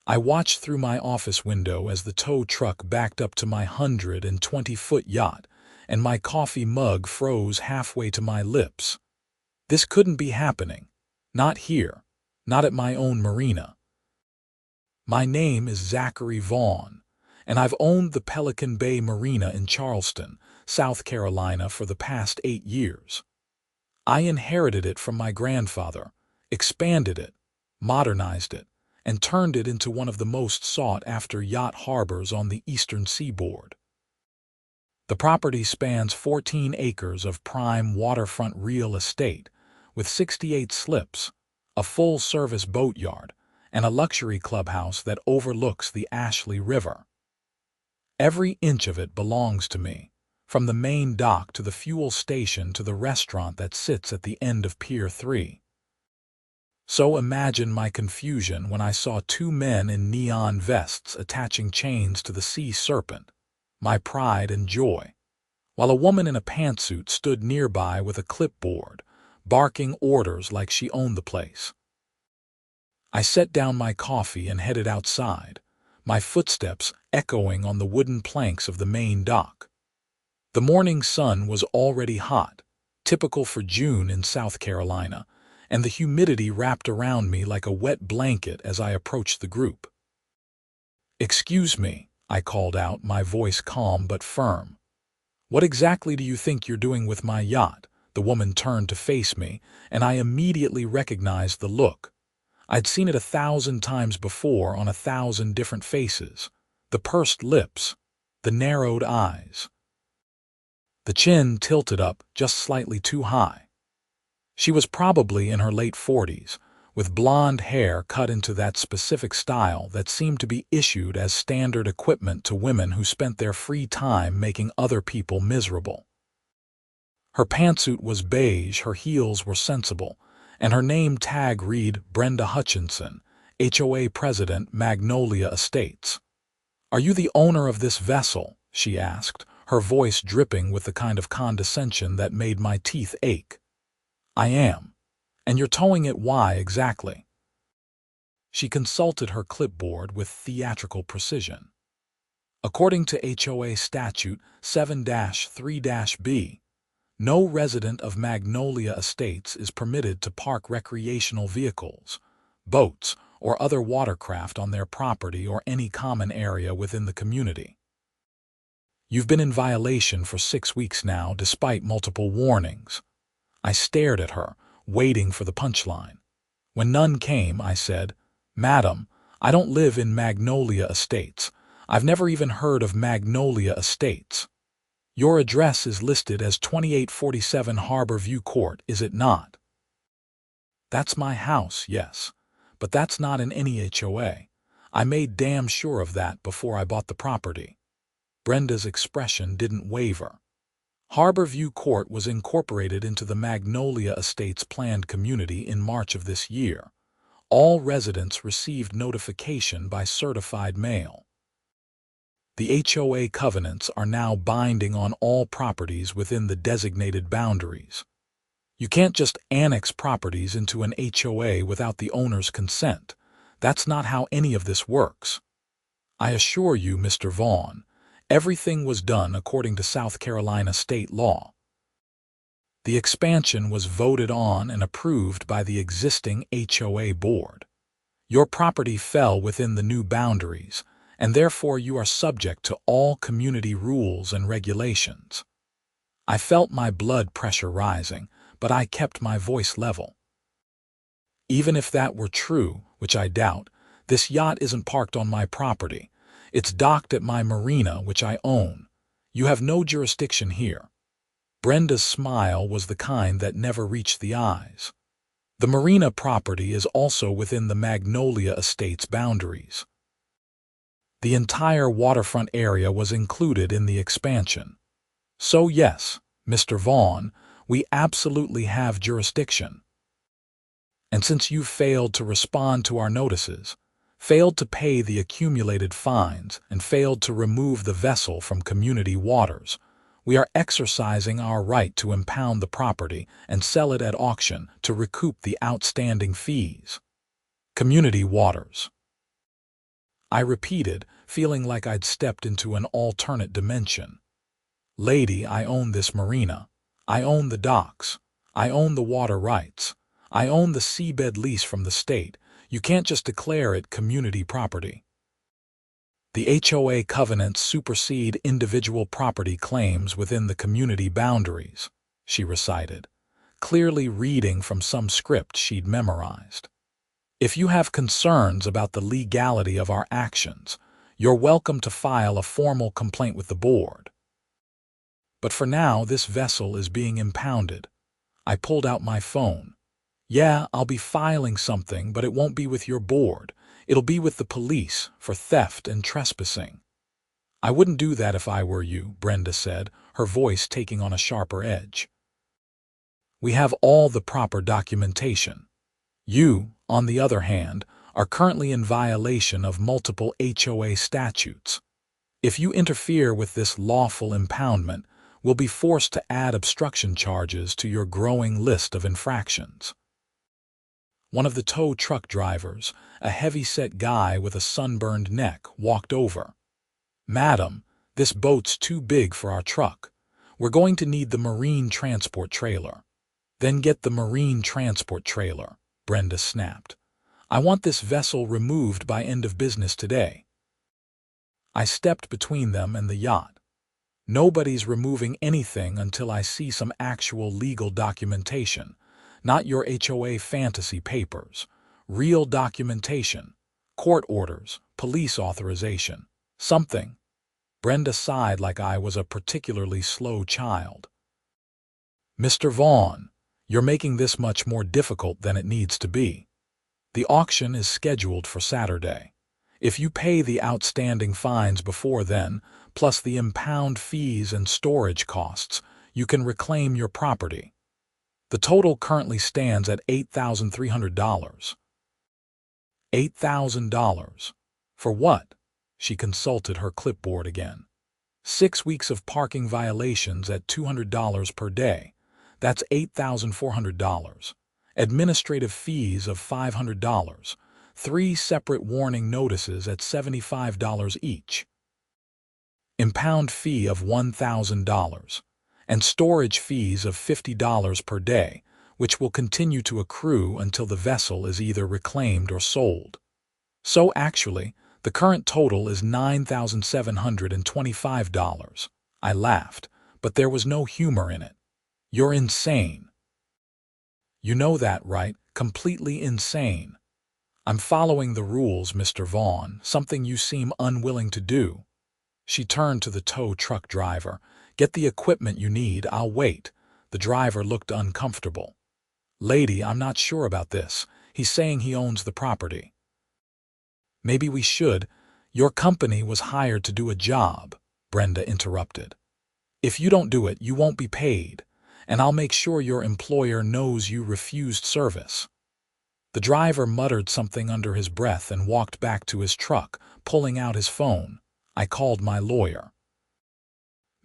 I watched through my office window as the tow truck backed up to my 120-foot yacht, and my coffee mug froze halfway to my lips. This couldn't be happening. Not here. Not at my own marina. My name is Zachary Vaughn, and I've owned the Pelican Bay Marina in Charleston, South Carolina for the past 8 years. I inherited it from my grandfather, expanded it, modernized it, and turned it into one of the most sought-after yacht harbors on the eastern seaboard. The property spans 14 acres of prime waterfront real estate, with 68 slips, a full-service boatyard, and a luxury clubhouse that overlooks the Ashley River. Every inch of it belongs to me, from the main dock to the fuel station to the restaurant that sits at the end of Pier 3. So imagine my confusion when I saw 2 men in neon vests attaching chains to the Sea Serpent, my pride and joy, while a woman in a pantsuit stood nearby with a clipboard, barking orders like she owned the place. I set down my coffee and headed outside, my footsteps echoing on the wooden planks of the main dock. The morning sun was already hot, typical for June in South Carolina, and the humidity wrapped around me like a wet blanket as I approached the group. "Excuse me," I called out, my voice calm but firm. "What exactly do you think you're doing with my yacht?" The woman turned to face me, and I immediately recognized the look. I'd seen it 1,000 times before on 1,000 different faces. The pursed lips, the narrowed eyes, the chin tilted up just slightly too high. She was probably in her late 40s, with blonde hair cut into that specific style that seemed to be issued as standard equipment to women who spent their free time making other people miserable. Her pantsuit was beige, her heels were sensible, and her name tag read Brenda Hutchinson, HOA President, Magnolia Estates. "Are you the owner of this vessel?" she asked, her voice dripping with the kind of condescension that made my teeth ache. "I am. And you're towing it why exactly?" She consulted her clipboard with theatrical precision. "According to HOA Statute 7-3-B, no resident of Magnolia Estates is permitted to park recreational vehicles, boats, or other watercraft on their property or any common area within the community. You've been in violation for 6 weeks now, despite multiple warnings." I stared at her, waiting for the punchline. When none came, I said, "Madam, I don't live in Magnolia Estates. I've never even heard of Magnolia Estates. Your address is listed as 2847 Harbor View Court, is it not?" "That's my house, yes. But that's not in any HOA. I made damn sure of that before I bought the property." Brenda's expression didn't waver. Harbor View Court was incorporated into the Magnolia Estates planned community in March of this year. All residents received notification by certified mail. The HOA covenants are now binding on all properties within the designated boundaries. You can't just annex properties into an HOA without the owner's consent. That's not how any of this works. I assure you, Mr. Vaughn, everything was done according to South Carolina state law. The expansion was voted on and approved by the existing HOA board. Your property fell within the new boundaries, and therefore you are subject to all community rules and regulations. I felt my blood pressure rising, but I kept my voice level. Even if that were true, which I doubt, this yacht isn't parked on my property. It's docked at my marina, which I own. You have no jurisdiction here." Brenda's smile was the kind that never reached the eyes. "The marina property is also within the Magnolia Estates boundaries. The entire waterfront area was included in the expansion. So yes, Mr. Vaughn, we absolutely have jurisdiction. And since you failed to respond to our notices, failed to pay the accumulated fines, and failed to remove the vessel from community waters, we are exercising our right to impound the property and sell it at auction to recoup the outstanding fees. Community waters." I repeated, feeling like I'd stepped into an alternate dimension. Lady, I own this marina. I own the docks. I own the water rights. I own the seabed lease from the state. You can't just declare it community property. The HOA covenants supersede individual property claims within the community boundaries, she recited, clearly reading from some script she'd memorized. If you have concerns about the legality of our actions, you're welcome to file a formal complaint with the board. But for now, this vessel is being impounded. I pulled out my phone. Yeah, I'll be filing something, but it won't be with your board. It'll be with the police for theft and trespassing. I wouldn't do that if I were you, Brenda said, her voice taking on a sharper edge. We have all the proper documentation. You, on the other hand, are currently in violation of multiple HOA statutes. If you interfere with this lawful impoundment, we'll be forced to add obstruction charges to your growing list of infractions. One of the tow truck drivers, a heavy-set guy with a sunburned neck, walked over. Madam, this boat's too big for our truck. We're going to need the marine transport trailer. Then get the marine transport trailer, Brenda snapped. I want this vessel removed by end of business today. I stepped between them and the yacht. Nobody's removing anything until I see some actual legal documentation. Not your HOA fantasy papers. Real documentation. Court orders. Police authorization. Something. Brenda sighed like I was a particularly slow child. Mr. Vaughn, you're making this much more difficult than it needs to be. The auction is scheduled for Saturday. If you pay the outstanding fines before then, plus the impound fees and storage costs, you can reclaim your property. The total currently stands at $8,300. $8,000. For what? She consulted her clipboard again. 6 weeks of parking violations at $200 per day. That's $8,400. Administrative fees of $500. 3 separate warning notices at $75 each. Impound fee of $1,000. And storage fees of $50 per day, which will continue to accrue until the vessel is either reclaimed or sold. So actually, the current total is $9,725. I laughed, but there was no humor in it. You're insane. You know that, right? Completely insane. I'm following the rules, Mr. Vaughn, something you seem unwilling to do. She turned to the tow truck driver. Get the equipment you need, I'll wait. The driver looked uncomfortable. Lady, I'm not sure about this. He's saying he owns the property. Maybe we should. Your company was hired to do a job, Brenda interrupted. If you don't do it, you won't be paid, and I'll make sure your employer knows you refused service. The driver muttered something under his breath and walked back to his truck, pulling out his phone. I called my lawyer.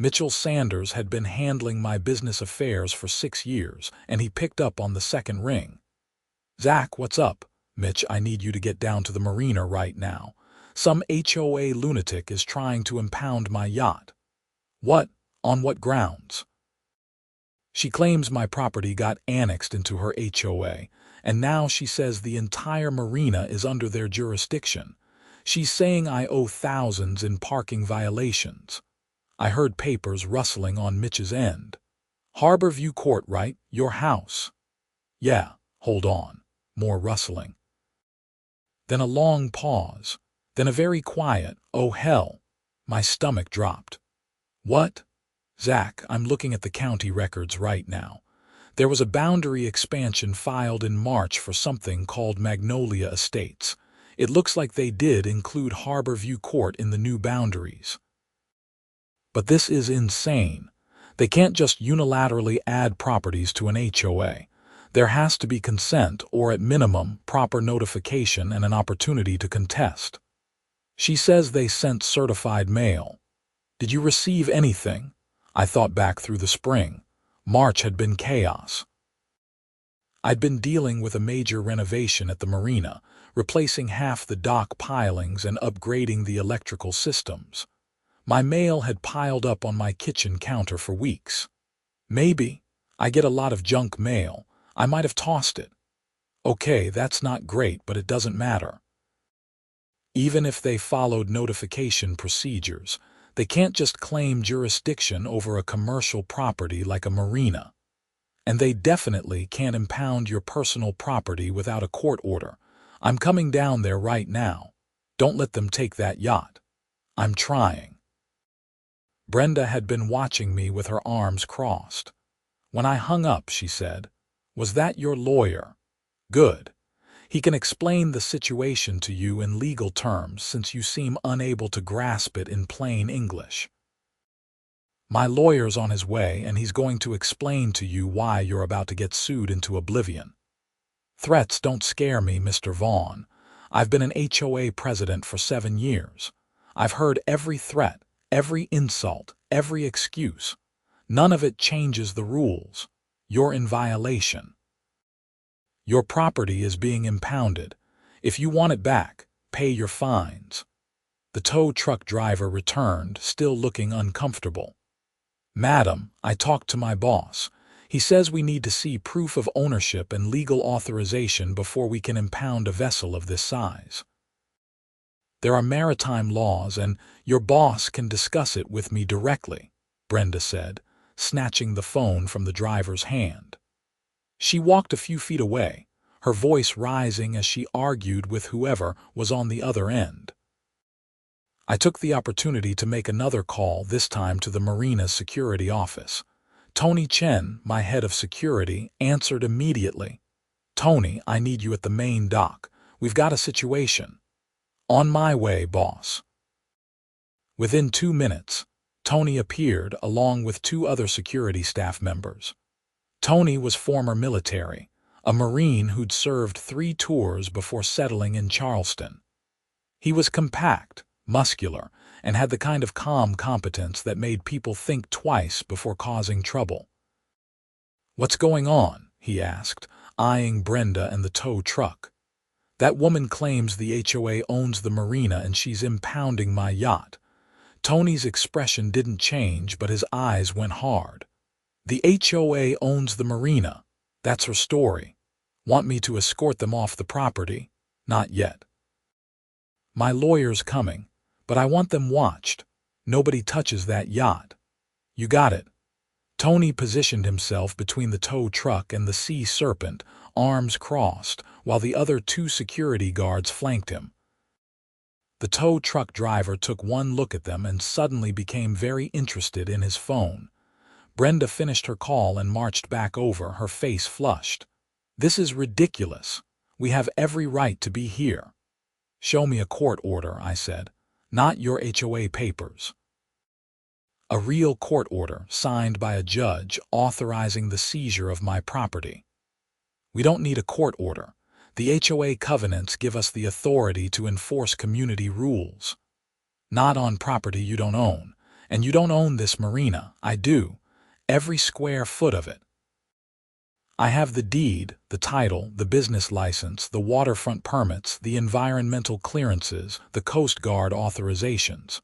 Mitchell Sanders had been handling my business affairs for 6 years, and he picked up on the second ring. Zach, what's up? Mitch, I need you to get down to the marina right now. Some HOA lunatic is trying to impound my yacht. What? On what grounds? She claims my property got annexed into her HOA, and now she says the entire marina is under their jurisdiction. She's saying I owe thousands in parking violations. I heard papers rustling on Mitch's end. Harborview Court, right? Your house. Yeah, hold on. More rustling. Then a long pause. Then a very quiet, oh hell. My stomach dropped. What? Zach, I'm looking at the county records right now. There was a boundary expansion filed in March for something called Magnolia Estates. It looks like they did include Harborview Court in the new boundaries. But this is insane. They can't just unilaterally add properties to an HOA. There has to be consent or, at minimum, proper notification and an opportunity to contest. She says they sent certified mail. Did you receive anything? I thought back through the spring. March had been chaos. I'd been dealing with a major renovation at the marina, replacing half the dock pilings and upgrading the electrical systems. My mail had piled up on my kitchen counter for weeks. Maybe. I get a lot of junk mail. I might have tossed it. Okay, that's not great, but it doesn't matter. Even if they followed notification procedures, they can't just claim jurisdiction over a commercial property like a marina. And they definitely can't impound your personal property without a court order. I'm coming down there right now. Don't let them take that yacht. I'm trying. Brenda had been watching me with her arms crossed. When I hung up, she said, "Was that your lawyer? Good. He can explain the situation to you in legal terms since you seem unable to grasp it in plain English. My lawyer's on his way and he's going to explain to you why you're about to get sued into oblivion." Threats don't scare me, Mr. Vaughn. I've been an HOA president for 7 years. I've heard every threat, every insult, every excuse. None of it changes the rules. You're in violation. Your property is being impounded. If you want it back, pay your fines. The tow truck driver returned, still looking uncomfortable. "Madam, I talked to my boss. He says we need to see proof of ownership and legal authorization before we can impound a vessel of this size. There are maritime laws and your boss can discuss it with me directly," Brenda said, snatching the phone from the driver's hand. She walked a few feet away, her voice rising as she argued with whoever was on the other end. I took the opportunity to make another call, this time to the Marina security office. Tony Chen, my head of security, answered immediately. "Tony, I need you at the main dock. We've got a situation." "On my way, boss." Within 2 minutes, Tony appeared along with 2 other security staff members. Tony was former military, a Marine who'd served 3 tours before settling in Charleston. He was compact, muscular, and had the kind of calm competence that made people think twice before causing trouble. "What's going on?" he asked, eyeing Brenda and the tow truck. "That woman claims the HOA owns the marina and she's impounding my yacht." Tony's expression didn't change, but his eyes went hard. "The HOA owns the marina. That's her story. Want me to escort them off the property?" "Not yet. My lawyer's coming, but I want them watched. Nobody touches that yacht." "You got it." Tony positioned himself between the tow truck and the Sea Serpent, arms crossed, while the other 2 security guards flanked him. The tow truck driver took one look at them and suddenly became very interested in his phone. Brenda finished her call and marched back over, her face flushed. "This is ridiculous. We have every right to be here." "Show me a court order," I said. "Not your HOA papers." "A real court order signed by a judge authorizing the seizure of my property." "We don't need a court order. The HOA covenants give us the authority to enforce community rules." "Not on property you don't own. And you don't own this marina. I do. Every square foot of it. I have the deed, the title, the business license, the waterfront permits, the environmental clearances, the Coast Guard authorizations."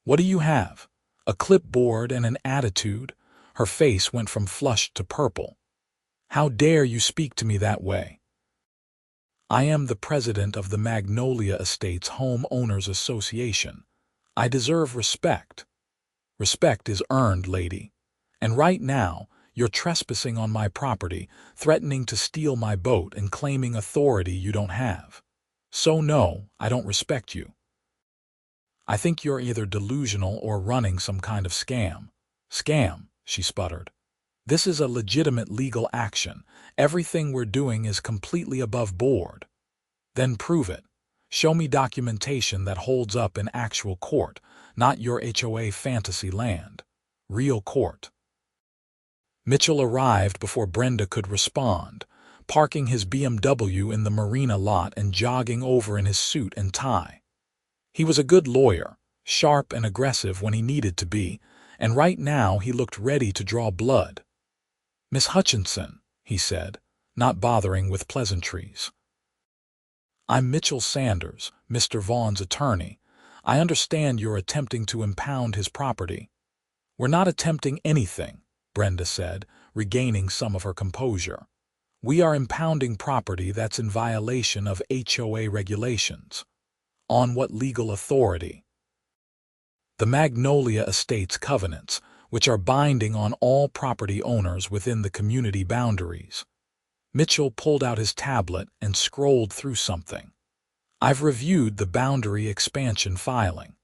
"What do you have?" "A clipboard and an attitude." Her face went from flushed to purple. "How dare you speak to me that way?" "I am the president of the Magnolia Estates Home Owners Association. I deserve respect." "Respect is earned, lady. And right now, you're trespassing on my property, threatening to steal my boat and claiming authority you don't have. So no, I don't respect you. I think you're either delusional or running some kind of scam." "Scam," she sputtered. "This is a legitimate legal action. Everything we're doing is completely above board." "Then prove it. Show me documentation that holds up in actual court, not your HOA fantasy land. Real court." Mitchell arrived before Brenda could respond, parking his BMW in the marina lot and jogging over in his suit and tie. He was a good lawyer, sharp and aggressive when he needed to be, and right now he looked ready to draw blood. "Miss Hutchinson," he said, not bothering with pleasantries. I'm Mitchell Sanders, Mr. Vaughn's attorney. I understand you're attempting to impound his property. We're not attempting anything, Brenda said, regaining some of her composure. We are impounding property that's in violation of HOA regulations. On what legal authority? The Magnolia Estates covenants, which are binding on all property owners within the community boundaries. Mitchell pulled out his tablet and scrolled through something. I've reviewed the boundary expansion filing.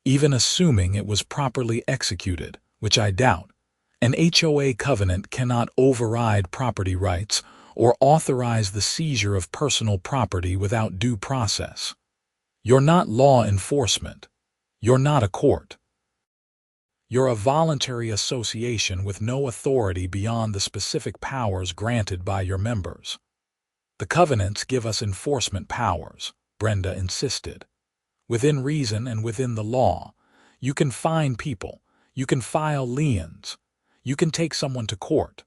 Even assuming it was properly executed, which I doubt, an HOA covenant cannot override property rights or authorize the seizure of personal property without due process. You're not law enforcement. You're not a court. You're a voluntary association with no authority beyond the specific powers granted by your members. The covenants give us enforcement powers, Brenda insisted. Within reason and within the law, you can fine people, you can file liens, you can take someone to court.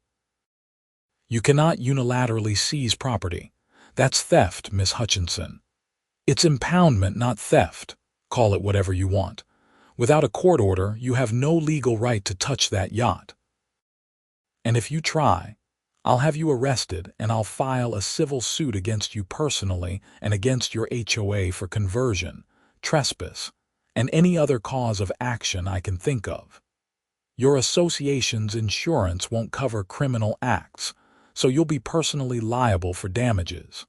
You cannot unilaterally seize property. That's theft, Miss Hutchinson. It's impoundment, not theft. Call it whatever you want. Without a court order, you have no legal right to touch that yacht. And if you try, I'll have you arrested and I'll file a civil suit against you personally and against your HOA for conversion, trespass, and any other cause of action I can think of. Your association's insurance won't cover criminal acts, so you'll be personally liable for damages.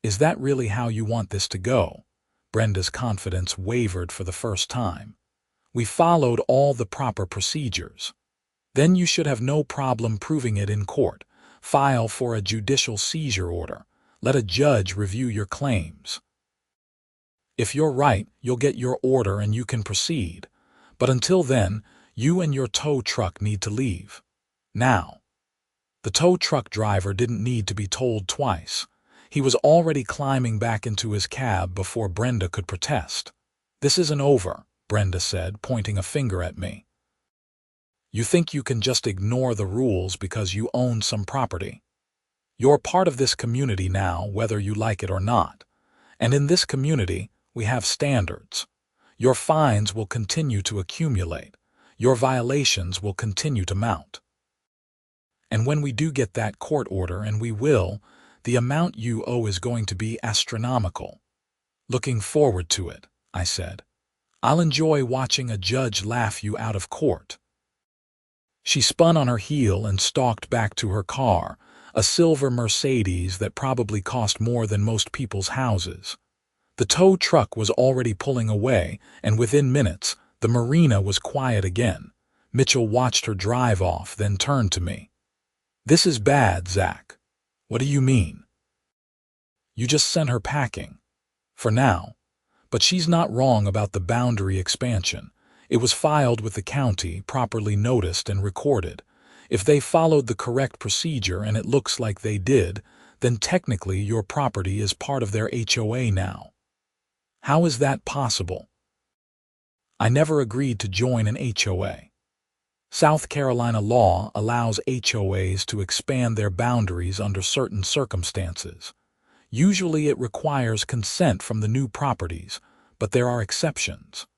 Is that really how you want this to go? Brenda's confidence wavered for the first time. We followed all the proper procedures. Then you should have no problem proving it in court. File for a judicial seizure order. Let a judge review your claims. If you're right, you'll get your order and you can proceed. But until then, you and your tow truck need to leave. Now. The tow truck driver didn't need to be told twice. He was already climbing back into his cab before Brenda could protest. This isn't over, Brenda said, pointing a finger at me. You think you can just ignore the rules because you own some property. You're part of this community now, whether you like it or not. And in this community, we have standards. Your fines will continue to accumulate. Your violations will continue to mount. And when we do get that court order, and we will, the amount you owe is going to be astronomical. Looking forward to it, I said. I'll enjoy watching a judge laugh you out of court. She spun on her heel and stalked back to her car, a silver Mercedes that probably cost more than most people's houses. The tow truck was already pulling away, and within minutes, the Marina was quiet again. Mitchell watched her drive off, then turned to me. This is bad, Zach. What do you mean? You just sent her packing. For now. But she's not wrong about the boundary expansion. It was filed with the county, properly noticed and recorded. If they followed the correct procedure, and it looks like they did, then technically your property is part of their HOA now. How is that possible? I never agreed to join an HOA. South Carolina law allows HOAs to expand their boundaries under certain circumstances. Usually it requires consent from the new properties, but there are exceptions.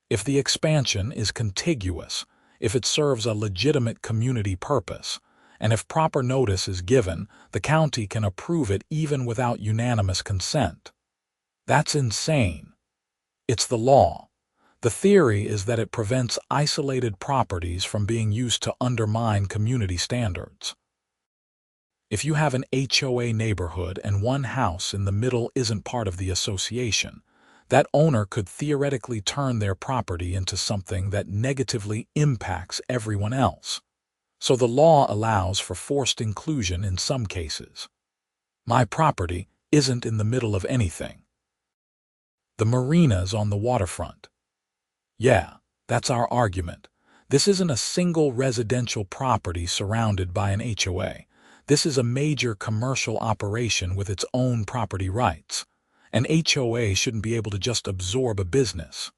If the expansion is contiguous, if it serves a legitimate community purpose, and if proper notice is given, the county can approve it even without unanimous consent. That's insane. It's the law. The theory is that it prevents isolated properties from being used to undermine community standards. If you have an HOA neighborhood and one house in the middle isn't part of the association, that owner could theoretically turn their property into something that negatively impacts everyone else. So the law allows for forced inclusion in some cases. My property isn't in the middle of anything. The Marina's on the waterfront. Yeah, that's our argument. This isn't a single residential property surrounded by an HOA. This is a major commercial operation with its own property rights. An HOA shouldn't be able to just absorb a business.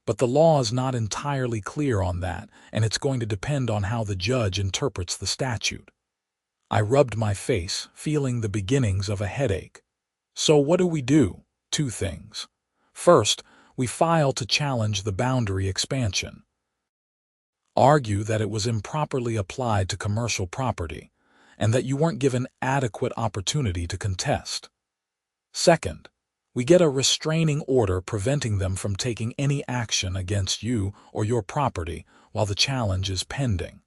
But the law is not entirely clear on that, and it's going to depend on how the judge interprets the statute. I rubbed my face, feeling the beginnings of a headache. So what do we do? Two things. First, we file to challenge the boundary expansion. Argue that it was improperly applied to commercial property, and that you weren't given adequate opportunity to contest. Second, we get a restraining order preventing them from taking any action against you or your property while the challenge is pending.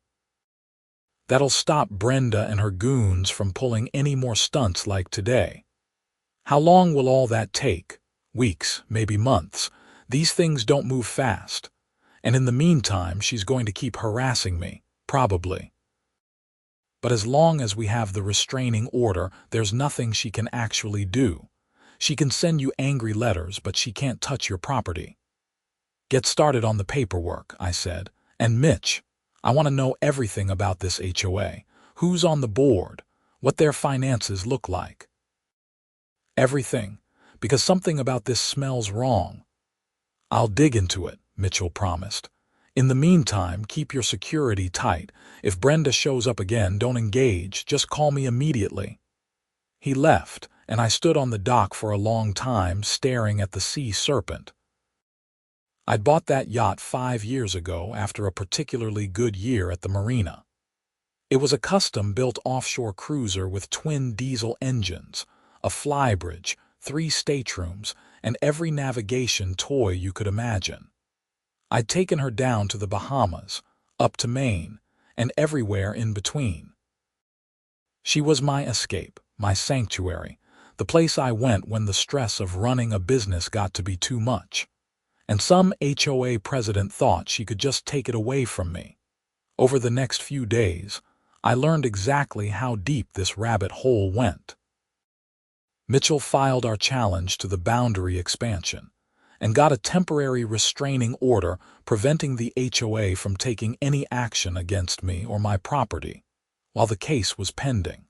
That'll stop Brenda and her goons from pulling any more stunts like today. How long will all that take? Weeks, maybe months. These things don't move fast. And in the meantime, she's going to keep harassing me, probably. But as long as we have the restraining order, there's nothing she can actually do. She can send you angry letters, but she can't touch your property. Get started on the paperwork, I said. And Mitch, I want to know everything about this HOA. Who's on the board? What their finances look like. Everything, because something about this smells wrong. I'll dig into it, Mitchell promised. In the meantime, keep your security tight. If Brenda shows up again, don't engage. Just call me immediately. He left, and I stood on the dock for a long time, staring at the sea serpent. I'd bought that yacht 5 years ago after a particularly good year at the Marina. It was a custom-built offshore cruiser with twin diesel engines, a flybridge, 3 staterooms, and every navigation toy you could imagine. I'd taken her down to the Bahamas, up to Maine, and everywhere in between. She was my escape, my sanctuary, the place I went when the stress of running a business got to be too much. And some HOA president thought she could just take it away from me. Over the next few days, I learned exactly how deep this rabbit hole went. Mitchell filed our challenge to the boundary expansion and got a temporary restraining order preventing the HOA from taking any action against me or my property while the case was pending.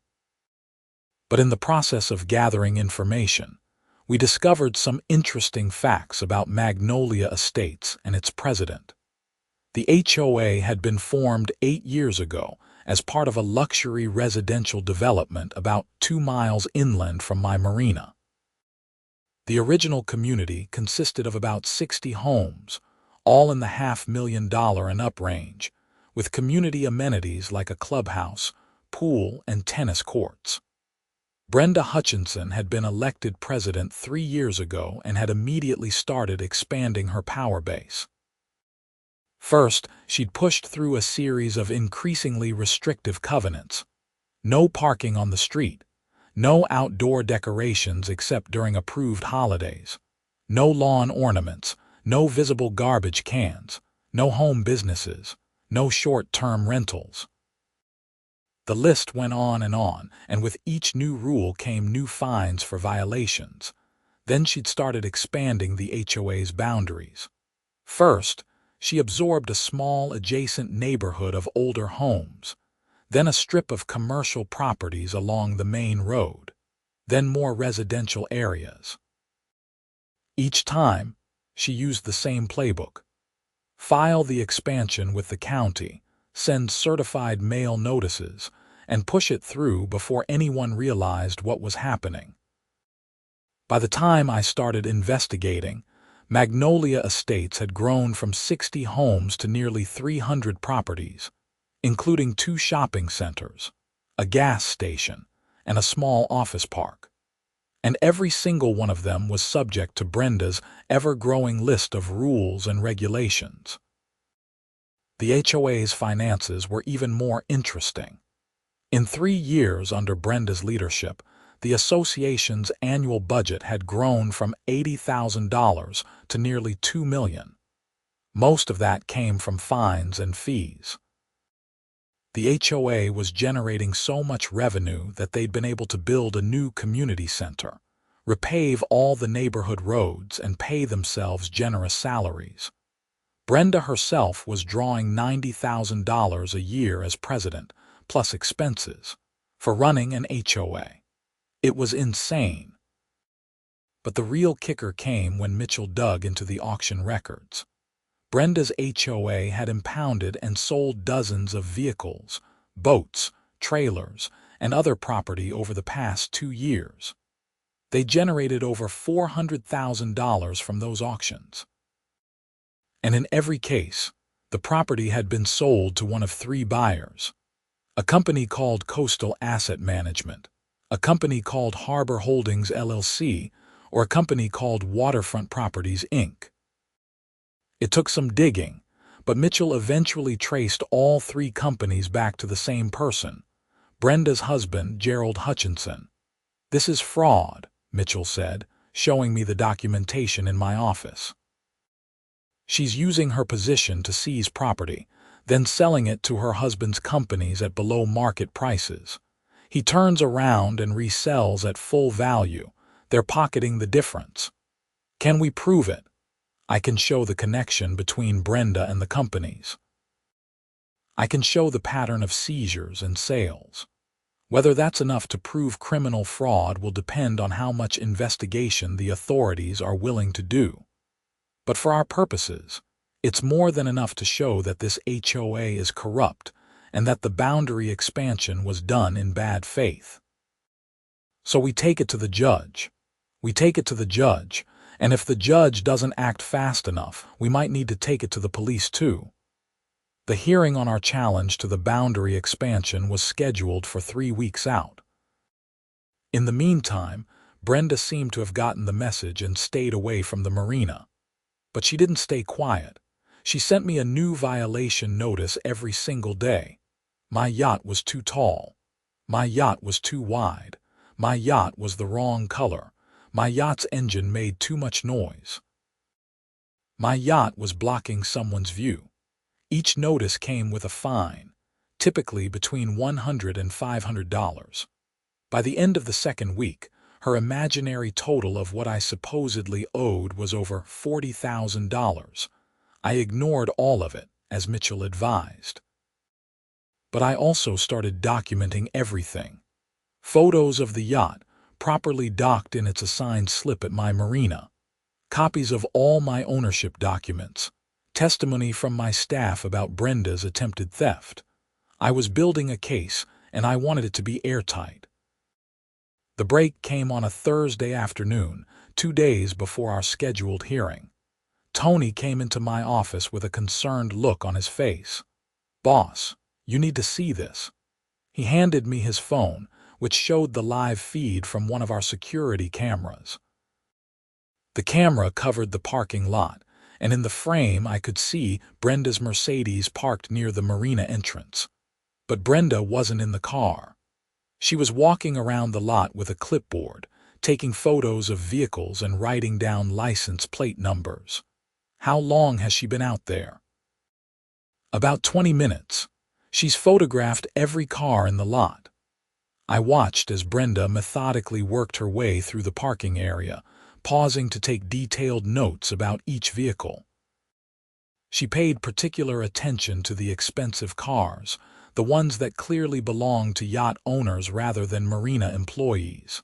But in the process of gathering information, we discovered some interesting facts about Magnolia Estates and its president. The HOA had been formed 8 years ago as part of a luxury residential development about 2 miles inland from my marina. The original community consisted of about 60 homes, all in the $500,000 and up range, with community amenities like a clubhouse, pool, and tennis courts. Brenda Hutchinson had been elected president 3 years ago and had immediately started expanding her power base. First, she'd pushed through a series of increasingly restrictive covenants. No parking on the street, no outdoor decorations except during approved holidays, no lawn ornaments, no visible garbage cans, no home businesses, no short-term rentals. The list went on, and with each new rule came new fines for violations. Then she'd started expanding the HOA's boundaries. First, she absorbed a small adjacent neighborhood of older homes, then a strip of commercial properties along the main road, then more residential areas. Each time, she used the same playbook. File the expansion with the county, send certified mail notices, and push it through before anyone realized what was happening. By the time I started investigating, Magnolia Estates had grown from 60 homes to nearly 300 properties, including 2 shopping centers, a gas station, and a small office park. And every single one of them was subject to Brenda's ever-growing list of rules and regulations. The HOA's finances were even more interesting. In 3 years under Brenda's leadership, the association's annual budget had grown from $80,000 to nearly $2 million. Most of that came from fines and fees. The HOA was generating so much revenue that they'd been able to build a new community center, repave all the neighborhood roads, and pay themselves generous salaries. Brenda herself was drawing $90,000 a year as president, plus expenses, for running an HOA. It was insane. But the real kicker came when Mitchell dug into the auction records. Brenda's HOA had impounded and sold dozens of vehicles, boats, trailers, and other property over the past 2 years. They generated over $400,000 from those auctions. And in every case, the property had been sold to one of 3 buyers: a company called Coastal Asset Management, a company called Harbor Holdings LLC, or a company called Waterfront Properties, Inc. It took some digging, but Mitchell eventually traced all 3 companies back to the same person, Brenda's husband, Gerald Hutchinson. "This is fraud," Mitchell said, showing me the documentation in my office. "She's using her position to seize property, then selling it to her husband's companies at below-market prices. He turns around and resells at full value. They're pocketing the difference. Can we prove it? I can show the connection between Brenda and the companies. I can show the pattern of seizures and sales. Whether that's enough to prove criminal fraud will depend on how much investigation the authorities are willing to do. But for our purposes, it's more than enough to show that this HOA is corrupt and that the boundary expansion was done in bad faith. So we take it to the judge. And if the judge doesn't act fast enough, we might need to take it to the police too." The hearing on our challenge to the boundary expansion was scheduled for 3 weeks out. In the meantime, Brenda seemed to have gotten the message and stayed away from the marina. But she didn't stay quiet. She sent me a new violation notice every single day. My yacht was too tall. My yacht was too wide. My yacht was the wrong color. My yacht's engine made too much noise. My yacht was blocking someone's view. Each notice came with a fine, typically between $100 and $500. By the end of the 2nd week, her imaginary total of what I supposedly owed was over $40,000. I ignored all of it, as Mitchell advised. But I also started documenting everything. Photos of the yacht, properly docked in its assigned slip at my marina, copies of all my ownership documents, testimony from my staff about Brenda's attempted theft. I was building a case, and I wanted it to be airtight. The break came on a Thursday afternoon, 2 days before our scheduled hearing. Tony came into my office with a concerned look on his face. "Boss, you need to see this." He handed me his phone, which showed the live feed from one of our security cameras. The camera covered the parking lot, and in the frame I could see Brenda's Mercedes parked near the marina entrance. But Brenda wasn't in the car. She was walking around the lot with a clipboard, taking photos of vehicles and writing down license plate numbers. "How long has she been out there?" "About 20 minutes. She's photographed every car in the lot." I watched as Brenda methodically worked her way through the parking area, pausing to take detailed notes about each vehicle. She paid particular attention to the expensive cars, the ones that clearly belonged to yacht owners rather than marina employees.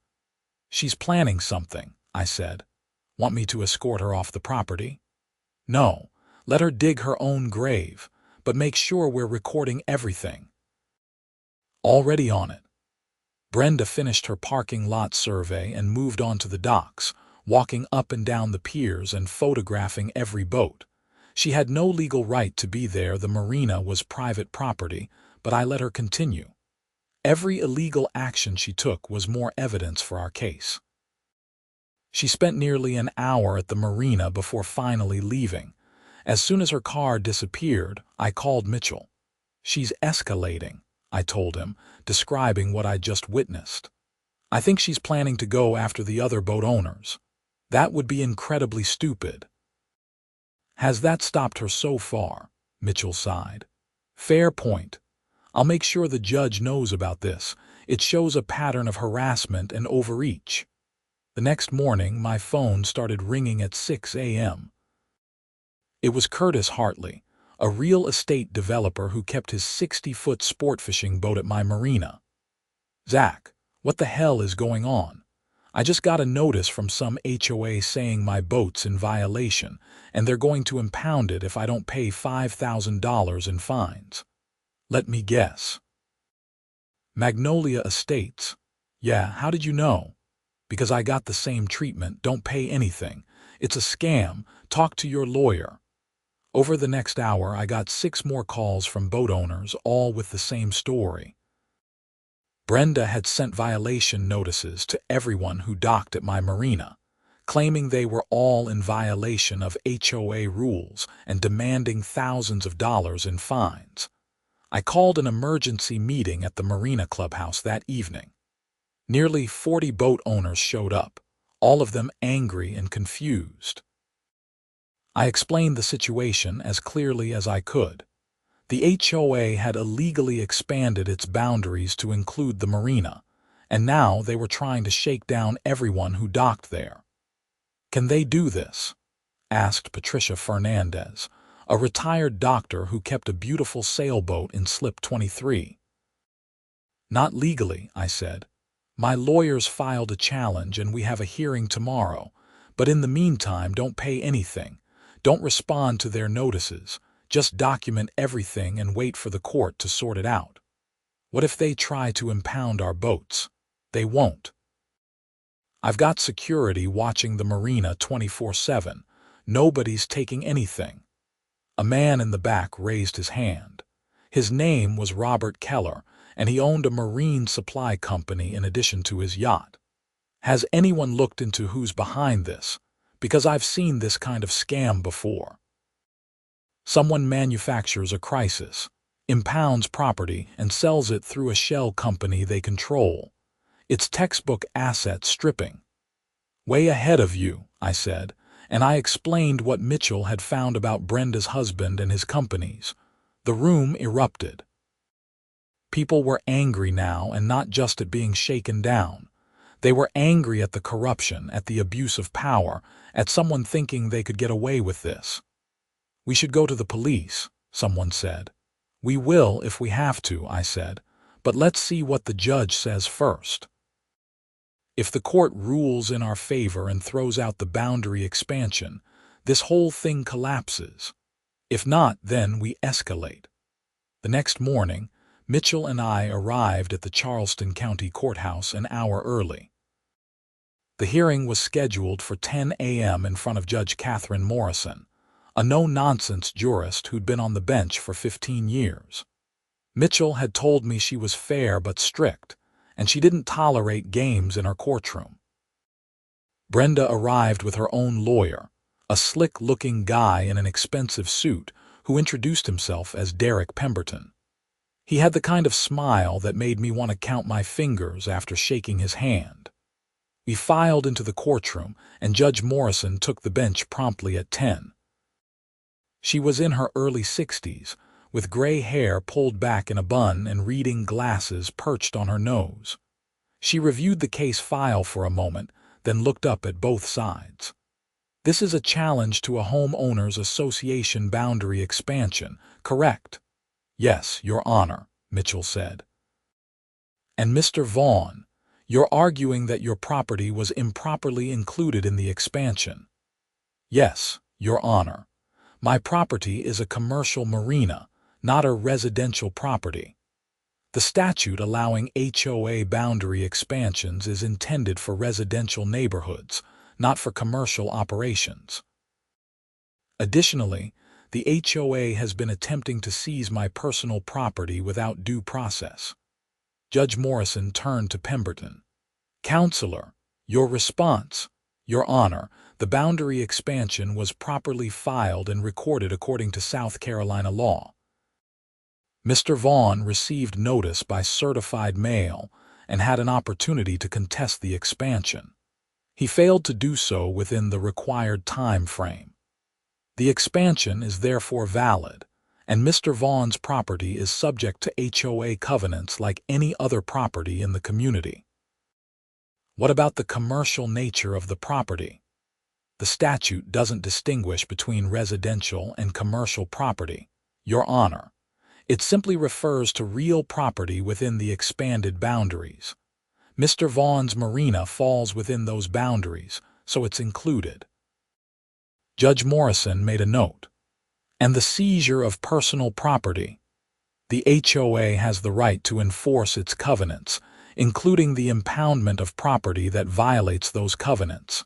"She's planning something," I said. "Want me to escort her off the property?" "No, let her dig her own grave, but make sure we're recording everything." Already on it. Brenda finished her parking lot survey and moved on to the docks, walking up and down the piers and photographing every boat. She had no legal right to be there. The marina was private property, but I let her continue. Every illegal action she took was more evidence for our case. She spent nearly an hour at the marina before finally leaving. As soon as her car disappeared, I called Mitchell. "She's escalating," I told him, describing what I just witnessed. "I think she's planning to go after the other boat owners. That would be incredibly stupid." "Has that stopped her so far?" Mitchell sighed. "Fair point. I'll make sure the judge knows about this. It shows a pattern of harassment and overreach." The next morning, my phone started ringing at 6 a.m. It was Curtis Hartley, a real estate developer who kept his 60-foot sport fishing boat at my marina. "Zach, what the hell is going on? I just got a notice from some HOA saying my boat's in violation, and they're going to impound it if I don't pay $5,000 in fines." "Let me guess. Magnolia Estates. Yeah, how did you know? Because I got the same treatment, don't pay anything. It's a scam, talk to your lawyer. Over the next hour, I got 6 more calls from boat owners, all with the same story. Brenda had sent violation notices to everyone who docked at my marina, claiming they were all in violation of HOA rules and demanding thousands of dollars in fines. I called an emergency meeting at the Marina clubhouse that evening. Nearly 40 boat owners showed up, all of them angry and confused. I explained the situation as clearly as I could. The HOA had illegally expanded its boundaries to include the marina, and now they were trying to shake down everyone who docked there. "Can they do this?" asked Patricia Fernandez, a retired doctor who kept a beautiful sailboat in Slip 23. "Not legally," I said. "My lawyers filed a challenge and we have a hearing tomorrow, but in the meantime, don't pay anything. Don't respond to their notices. Just document everything and wait for the court to sort it out. What if they try to impound our boats? They won't. I've got security watching the marina 24/7. Nobody's taking anything." A man in the back raised his hand. His name was Robert Keller, and he owned a marine supply company in addition to his yacht. "Has anyone looked into who's behind this? Because I've seen this kind of scam before. Someone manufactures a crisis, impounds property, and sells it through a shell company they control. It's textbook asset stripping." "Way ahead of you," I said, and I explained what Mitchell had found about Brenda's husband and his companies. The room erupted. People were angry now, and not just at being shaken down. They were angry at the corruption, at the abuse of power, at someone thinking they could get away with this. "We should go to the police," someone said. "We will if we have to," I said, "but let's see what the judge says first. If the court rules in our favor and throws out the boundary expansion, this whole thing collapses. If not, then we escalate." The next morning, Mitchell and I arrived at the Charleston County Courthouse an hour early. The hearing was scheduled for 10 a.m. in front of Judge Catherine Morrison, a no-nonsense jurist who'd been on the bench for 15 years. Mitchell had told me she was fair but strict, and she didn't tolerate games in her courtroom. Brenda arrived with her own lawyer, a slick-looking guy in an expensive suit who introduced himself as Derek Pemberton. He had the kind of smile that made me want to count my fingers after shaking his hand. We filed into the courtroom, and Judge Morrison took the bench promptly at 10. She was in her early 60s, with gray hair pulled back in a bun and reading glasses perched on her nose. She reviewed the case file for a moment, then looked up at both sides. "This is a challenge to a homeowners association boundary expansion, correct?" "Yes, Your Honor," Mitchell said. "And Mr. Vaughn, you're arguing that your property was improperly included in the expansion?" "Yes, Your Honor. My property is a commercial marina, not a residential property. The statute allowing HOA boundary expansions is intended for residential neighborhoods, not for commercial operations. Additionally, the HOA has been attempting to seize my personal property without due process." Judge Morrison turned to Pemberton. "Counselor, your response." "Your Honor, the boundary expansion was properly filed and recorded according to South Carolina law. Mr. Vaughn received notice by certified mail and had an opportunity to contest the expansion. He failed to do so within the required time frame. The expansion is therefore valid, and Mr. Vaughn's property is subject to HOA covenants like any other property in the community." "What about the commercial nature of the property?" "The statute doesn't distinguish between residential and commercial property, Your Honor. It simply refers to real property within the expanded boundaries. Mr. Vaughn's marina falls within those boundaries, so it's included." Judge Morrison made a note. "And the seizure of personal property." The HOA has the right to enforce its covenants, including the impoundment of property that violates those covenants.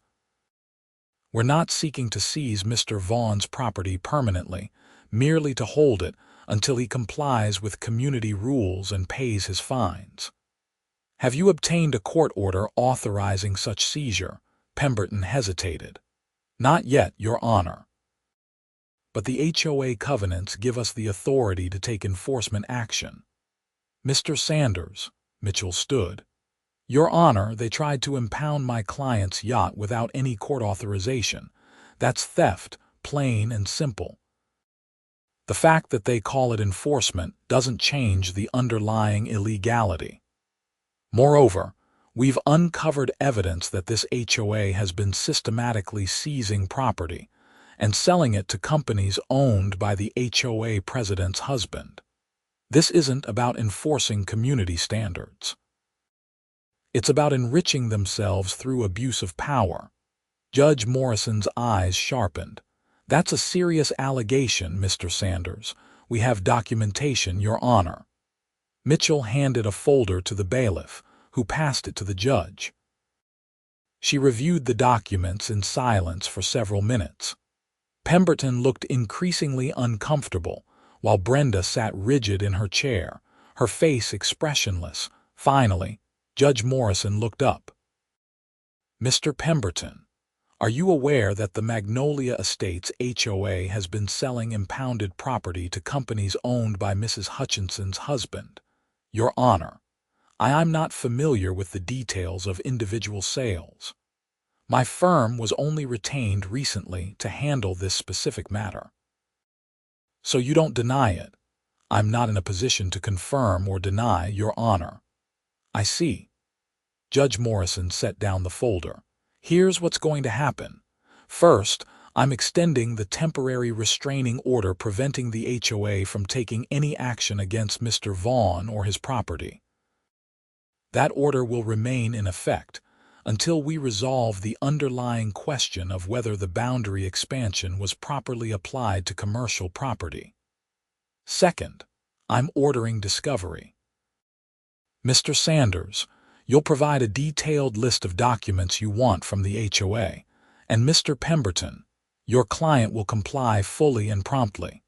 We're not seeking to seize Mr. Vaughn's property permanently, merely to hold it until he complies with community rules and pays his fines. Have you obtained a court order authorizing such seizure? Pemberton hesitated. Not yet, Your Honor. But the HOA covenants give us the authority to take enforcement action. Mr. Sanders, Mitchell stood. Your Honor, they tried to impound my client's yacht without any court authorization. That's theft, plain and simple. The fact that they call it enforcement doesn't change the underlying illegality. Moreover, we've uncovered evidence that this HOA has been systematically seizing property and selling it to companies owned by the HOA president's husband. This isn't about enforcing community standards. It's about enriching themselves through abuse of power. Judge Morrison's eyes sharpened. That's a serious allegation, Mr. Sanders. We have documentation, Your Honor. Mitchell handed a folder to the bailiff, who passed it to the judge. She reviewed the documents in silence for several minutes. Pemberton looked increasingly uncomfortable, while Brenda sat rigid in her chair, her face expressionless. Finally, Judge Morrison looked up. Mr. Pemberton, are you aware that the Magnolia Estates HOA has been selling impounded property to companies owned by Mrs. Hutchinson's husband? Your Honor, I'm not familiar with the details of individual sales. My firm was only retained recently to handle this specific matter. So you don't deny it? I'm not in a position to confirm or deny, Your Honor. I see. Judge Morrison set down the folder. Here's what's going to happen. First, I'm extending the temporary restraining order preventing the HOA from taking any action against Mr. Vaughn or his property. That order will remain in effect until we resolve the underlying question of whether the boundary expansion was properly applied to commercial property. Second, I'm ordering discovery. Mr. Sanders, you'll provide a detailed list of documents you want from the HOA, and Mr. Pemberton, your client will comply fully and promptly.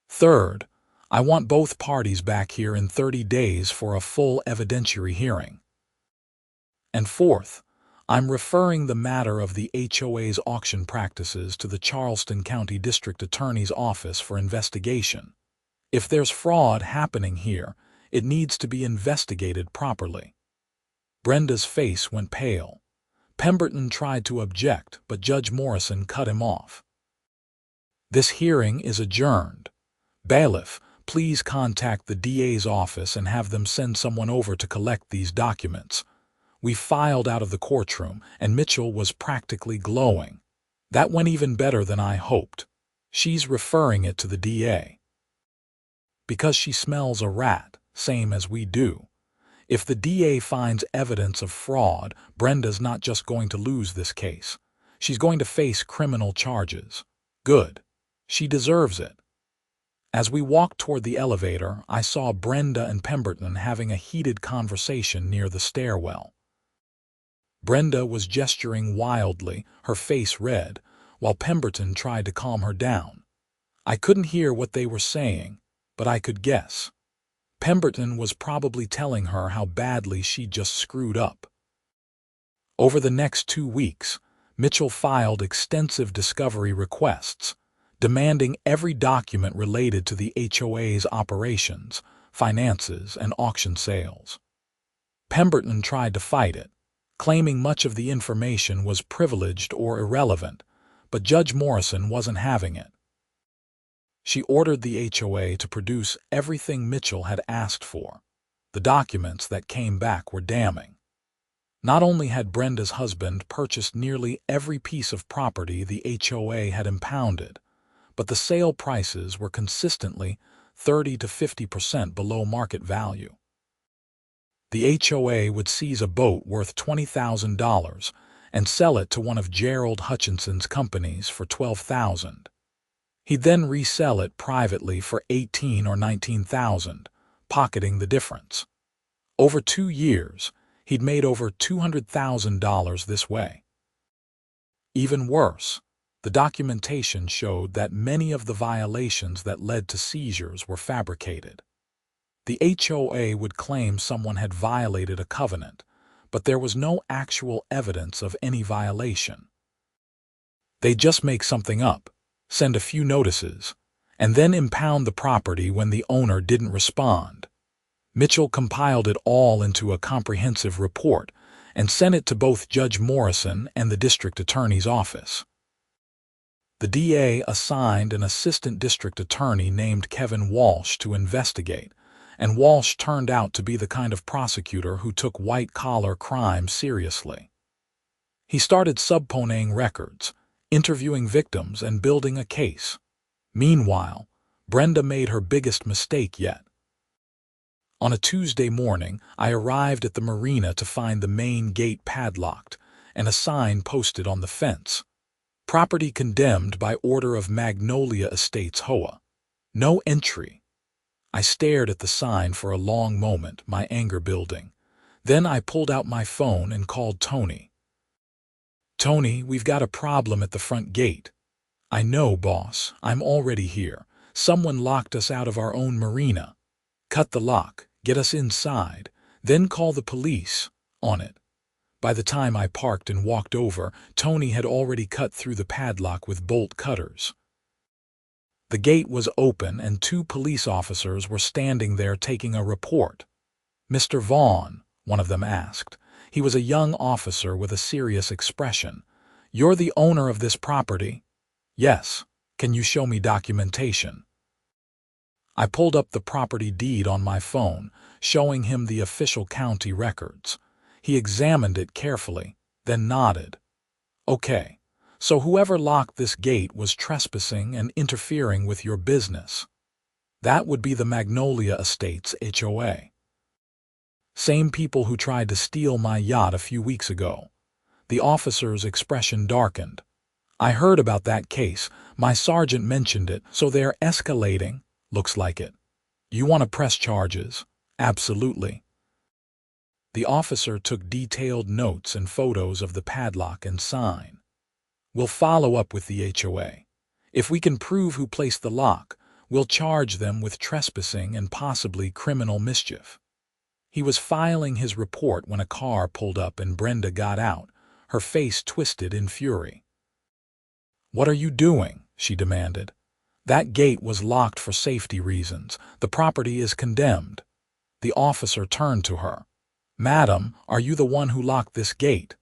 Third, I want both parties back here in 30 days for a full evidentiary hearing. And fourth, I'm referring the matter of the HOA's auction practices to the Charleston County District Attorney's Office for investigation. If there's fraud happening here, it needs to be investigated properly. Brenda's face went pale. Pemberton tried to object, but Judge Morrison cut him off. This hearing is adjourned. Bailiff, please contact the DA's office and have them send someone over to collect these documents. We filed out of the courtroom, and Mitchell was practically glowing. That went even better than I hoped. She's referring it to the DA. Because she smells a rat, same as we do. If the DA finds evidence of fraud, Brenda's not just going to lose this case. She's going to face criminal charges. Good. She deserves it. As we walked toward the elevator, I saw Brenda and Pemberton having a heated conversation near the stairwell. Brenda was gesturing wildly, her face red, while Pemberton tried to calm her down. I couldn't hear what they were saying, but I could guess. Pemberton was probably telling her how badly she'd just screwed up. Over the next 2 weeks, Mitchell filed extensive discovery requests, demanding every document related to the HOA's operations, finances, and auction sales. Pemberton tried to fight it, claiming much of the information was privileged or irrelevant, but Judge Morrison wasn't having it. She ordered the HOA to produce everything Mitchell had asked for. The documents that came back were damning. Not only had Brenda's husband purchased nearly every piece of property the HOA had impounded, but the sale prices were consistently 30 to 50% below market value. The HOA would seize a boat worth $20,000 and sell it to one of Gerald Hutchinson's companies for $12,000. He'd then resell it privately for 18 or 19,000, pocketing the difference. Over 2 years, he'd made over $200,000 this way. Even worse, the documentation showed that many of the violations that led to seizures were fabricated. The HOA would claim someone had violated a covenant, but there was no actual evidence of any violation. They'd just make something up, send a few notices, and then impound the property when the owner didn't respond. Mitchell compiled it all into a comprehensive report and sent it to both Judge Morrison and the district attorney's office. The DA assigned an assistant district attorney named Kevin Walsh to investigate, and Walsh turned out to be the kind of prosecutor who took white-collar crime seriously. He started subpoenaing records, interviewing victims, and building a case. Meanwhile, Brenda made her biggest mistake yet. On a Tuesday morning, I arrived at the Marina to find the main gate padlocked and a sign posted on the fence. Property condemned by order of Magnolia Estates HOA. No entry. I stared at the sign for a long moment, my anger building. Then I pulled out my phone and called Tony. "Tony, we've got a problem at the front gate." "I know, boss. I'm already here. Someone locked us out of our own marina." "Cut the lock. Get us inside. Then call the police on it." By the time I parked and walked over, Tony had already cut through the padlock with bolt cutters. The gate was open and 2 police officers were standing there taking a report. "Mr. Vaughn," one of them asked. He was a young officer with a serious expression. "You're the owner of this property?" "Yes. Can you show me documentation?" I pulled up the property deed on my phone, showing him the official county records. He examined it carefully, then nodded. "Okay, so whoever locked this gate was trespassing and interfering with your business." "That would be the Magnolia Estates HOA. Same people who tried to steal my yacht a few weeks ago." The officer's expression darkened. "I heard about that case. My sergeant mentioned it, so they're escalating. Looks like it. You want to press charges?" "Absolutely." The officer took detailed notes and photos of the padlock and sign. "We'll follow up with the HOA. If we can prove who placed the lock, we'll charge them with trespassing and possibly criminal mischief." He was filing his report when a car pulled up and Brenda got out, her face twisted in fury. "What are you doing?" she demanded. "That gate was locked for safety reasons. The property is condemned." The officer turned to her. "Madam, are you the one who locked this gate?"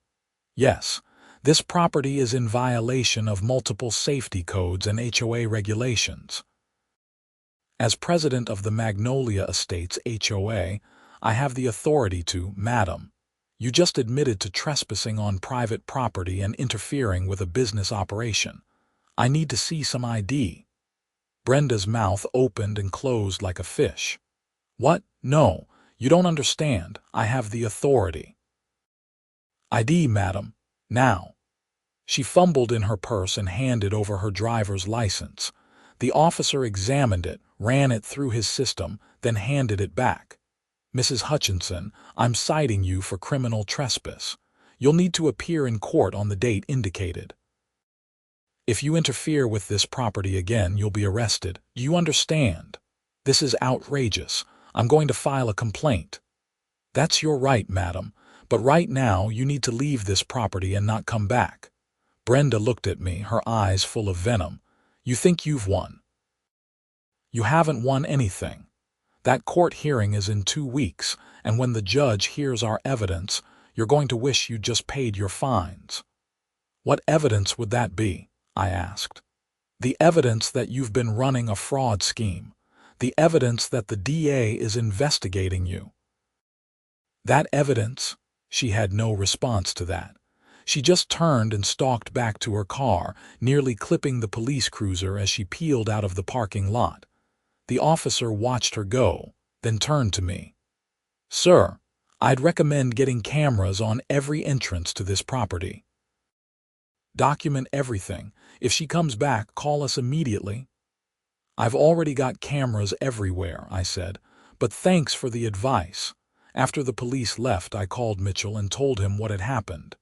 "Yes. This property is in violation of multiple safety codes and HOA regulations. As president of the Magnolia Estates HOA, I have the authority to, madam. You just admitted to trespassing on private property and interfering with a business operation. I need to see some ID." Brenda's mouth opened and closed like a fish. "What? No, you don't understand. I have the authority." "ID, madam. Now." She fumbled in her purse and handed over her driver's license. The officer examined it, ran it through his system, then handed it back. "Mrs. Hutchinson, I'm citing you for criminal trespass. You'll need to appear in court on the date indicated. If you interfere with this property again, you'll be arrested. Do you understand? This is outrageous. I'm going to file a complaint." "That's your right, madam, but right now you need to leave this property and not come back." Brenda looked at me, her eyes full of venom. "You think you've won?" "You haven't won anything. That court hearing is in 2 weeks, and when the judge hears our evidence, you're going to wish you'd just paid your fines." "What evidence would that be?" I asked. "The evidence that you've been running a fraud scheme. The evidence that the DA is investigating you." "That evidence?" She had no response to that. She just turned and stalked back to her car, nearly clipping the police cruiser as she peeled out of the parking lot. The officer watched her go, then turned to me. "Sir, I'd recommend getting cameras on every entrance to this property. Document everything. If she comes back, call us immediately. "I've already got cameras everywhere," I said, "but thanks for the advice." After the police left, I called Mitchell and told him what had happened.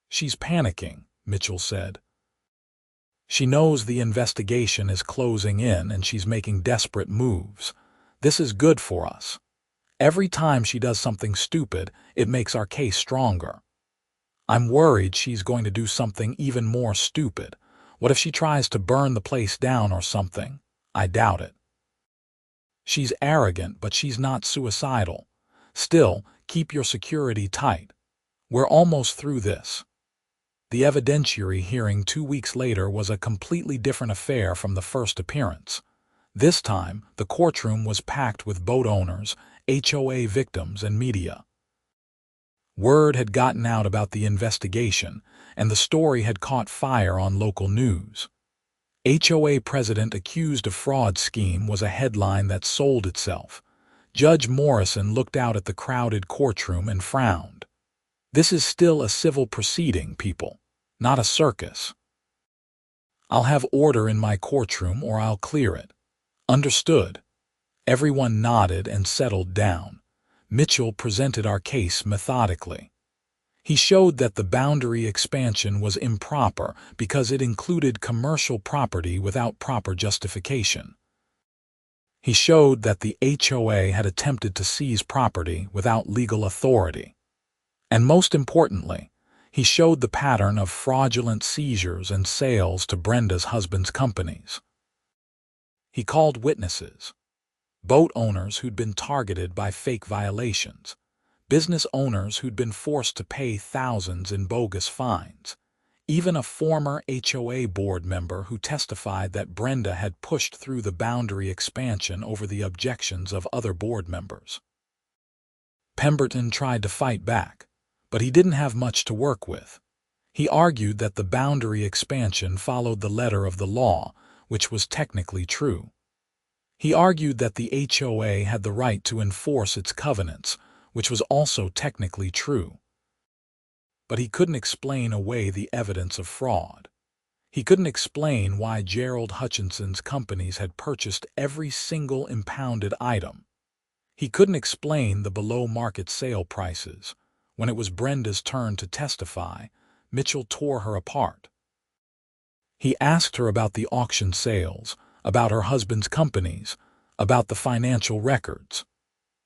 "She's panicking," Mitchell said. "She knows the investigation is closing in and she's making desperate moves. This is good for us. Every time she does something stupid, it makes our case stronger. I'm worried she's going to do something even more stupid. What if she tries to burn the place down or something? I doubt it. She's arrogant, but she's not suicidal. Still, keep your security tight. We're almost through this." The evidentiary hearing 2 weeks later was a completely different affair from the first appearance. This time, the courtroom was packed with boat owners, HOA victims, and media. Word had gotten out about the investigation, and the story had caught fire on local news. "HOA president accused of fraud scheme" was a headline that sold itself. Judge Morrison looked out at the crowded courtroom and frowned. "This is still a civil proceeding, people, not a circus. I'll have order in my courtroom or I'll clear it." "Understood." Everyone nodded and settled down. Mitchell presented our case methodically. He showed that the boundary expansion was improper because it included commercial property without proper justification. He showed that the HOA had attempted to seize property without legal authority. And most importantly, he showed the pattern of fraudulent seizures and sales to Brenda's husband's companies. He called witnesses: boat owners who'd been targeted by fake violations, business owners who'd been forced to pay thousands in bogus fines, even a former HOA board member who testified that Brenda had pushed through the boundary expansion over the objections of other board members. Pemberton tried to fight back, but he didn't have much to work with. He argued that the boundary expansion followed the letter of the law, which was technically true. He argued that the HOA had the right to enforce its covenants, which was also technically true. But he couldn't explain away the evidence of fraud. He couldn't explain why Gerald Hutchinson's companies had purchased every single impounded item. He couldn't explain the below-market sale prices. When it was Brenda's turn to testify, Mitchell tore her apart. He asked her about the auction sales, about her husband's companies, about the financial records.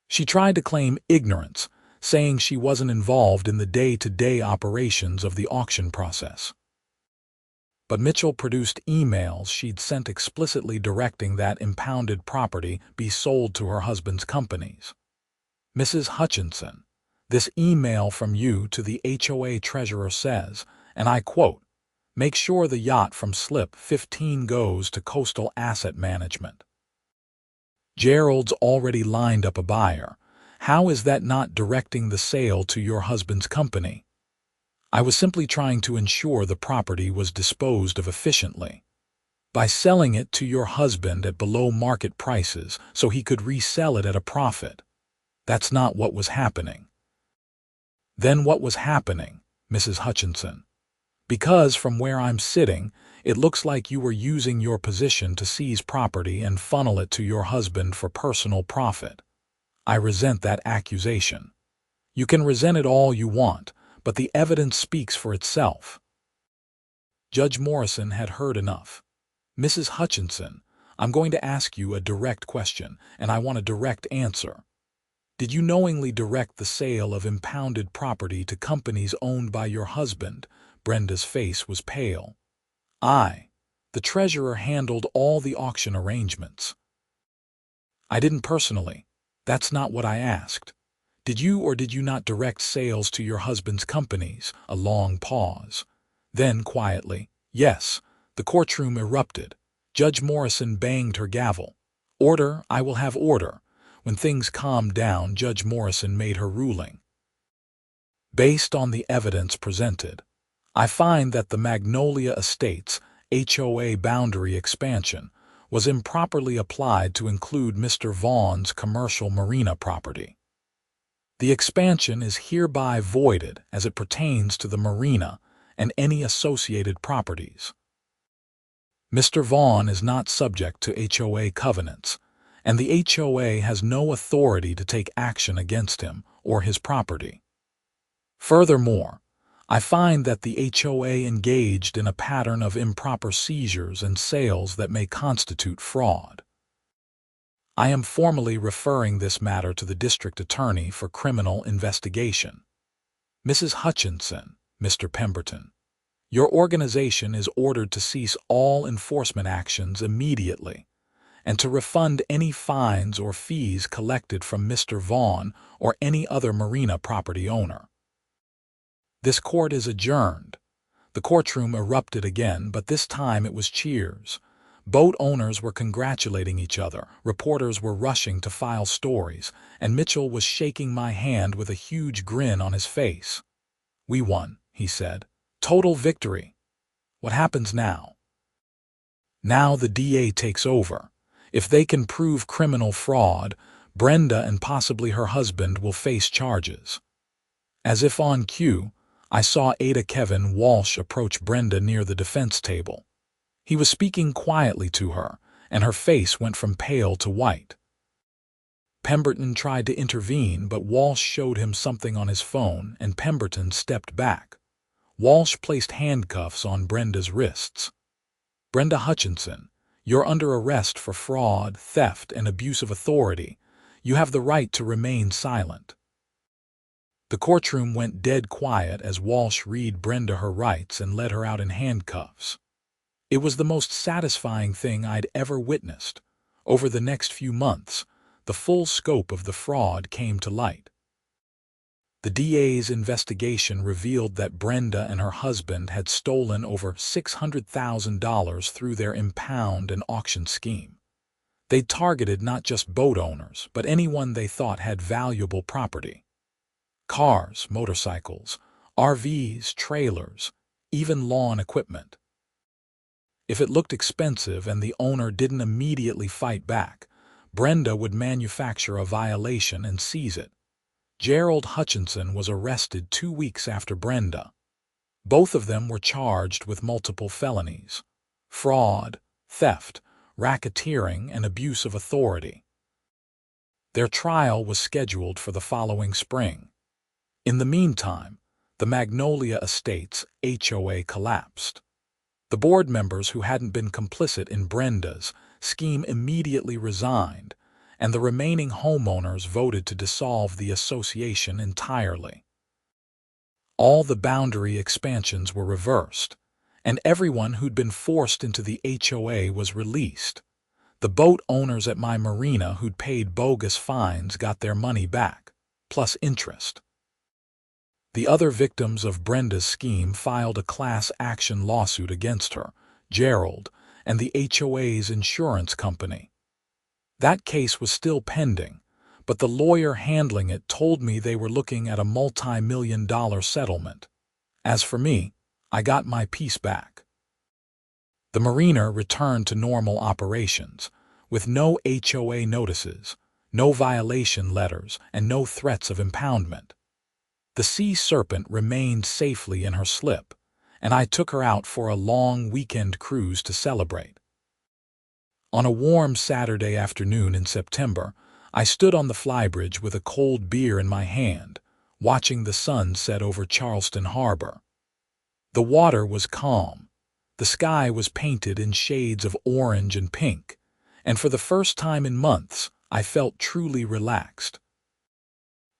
She tried to claim ignorance, saying she wasn't involved in the day-to-day operations of the auction process. But Mitchell produced emails she'd sent explicitly directing that impounded property be sold to her husband's companies. "Mrs. Hutchinson, this email from you to the HOA treasurer says," and I quote, "make sure the yacht from slip 15 goes to Coastal Asset Management. Gerald's already lined up a buyer. How is that not directing the sale to your husband's company?" I was simply trying to ensure the property was disposed of efficiently, by selling it to your husband at below-market prices so he could resell it at a profit. That's not what was happening. Then what was happening, Mrs. Hutchinson? Because from where I'm sitting, it looks like you were using your position to seize property and funnel it to your husband for personal profit. I resent that accusation. You can resent it all you want, but the evidence speaks for itself. Judge Morrison had heard enough. "Mrs. Hutchinson, I'm going to ask you a direct question, and I want a direct answer. Did you knowingly direct the sale of impounded property to companies owned by your husband?" Brenda's face was pale. The treasurer handled all the auction arrangements." "I didn't personally. That's not what I asked. Did you or did you not direct sales to your husband's companies?" A long pause. Then, quietly, "Yes." The courtroom erupted. Judge Morrison banged her gavel. "Order, I will have order." When things calmed down, Judge Morrison made her ruling. "Based on the evidence presented, I find that the Magnolia Estates HOA boundary expansion was improperly applied to include Mr. Vaughn's commercial marina property. The expansion is hereby voided as it pertains to the marina and any associated properties. Mr. Vaughn is not subject to HOA covenants, and the HOA has no authority to take action against him or his property. Furthermore, I find that the HOA engaged in a pattern of improper seizures and sales that may constitute fraud. I am formally referring this matter to the district attorney for criminal investigation. Mrs. Hutchinson, Mr. Pemberton, your organization is ordered to cease all enforcement actions immediately and to refund any fines or fees collected from Mr. Vaughn or any other marina property owner. This court is adjourned. The courtroom erupted again, but this time it was cheers. Boat owners were congratulating each other, reporters were rushing to file stories, and Mitchell was shaking my hand with a huge grin on his face. "We won," he said. "Total victory. What happens now?" "Now the DA takes over. If they can prove criminal fraud, Brenda and possibly her husband will face charges." As if on cue, I saw Ada Kevin Walsh approach Brenda near the defense table. He was speaking quietly to her, and her face went from pale to white. Pemberton tried to intervene, but Walsh showed him something on his phone, and Pemberton stepped back. Walsh placed handcuffs on Brenda's wrists. "Brenda Hutchinson, you're under arrest for fraud, theft, and abuse of authority. You have the right to remain silent." The courtroom went dead quiet as Walsh read Brenda her rights and led her out in handcuffs. It was the most satisfying thing I'd ever witnessed. Over the next few months, the full scope of the fraud came to light. The DA's investigation revealed that Brenda and her husband had stolen over $600,000 through their impound and auction scheme. They targeted not just boat owners, but anyone they thought had valuable property. Cars, motorcycles, RVs, trailers, even lawn equipment. If it looked expensive and the owner didn't immediately fight back, Brenda would manufacture a violation and seize it. Gerald Hutchinson was arrested 2 weeks after Brenda. Both of them were charged with multiple felonies: fraud, theft, racketeering, and abuse of authority. Their trial was scheduled for the following spring. In the meantime, the Magnolia Estates HOA collapsed. The board members who hadn't been complicit in Brenda's scheme immediately resigned, and the remaining homeowners voted to dissolve the association entirely. All the boundary expansions were reversed, and everyone who'd been forced into the HOA was released. The boat owners at my marina who'd paid bogus fines got their money back, plus interest. The other victims of Brenda's scheme filed a class action lawsuit against her, Gerald, and the HOA's insurance company. That case was still pending, but the lawyer handling it told me they were looking at a multi-million-dollar settlement. As for me, I got my piece back. The marina returned to normal operations, with no HOA notices, no violation letters, and no threats of impoundment. The Sea Serpent remained safely in her slip, and I took her out for a long weekend cruise to celebrate. On a warm Saturday afternoon in September, I stood on the flybridge with a cold beer in my hand, watching the sun set over Charleston Harbor. The water was calm. The sky was painted in shades of orange and pink, and for the first time in months, I felt truly relaxed.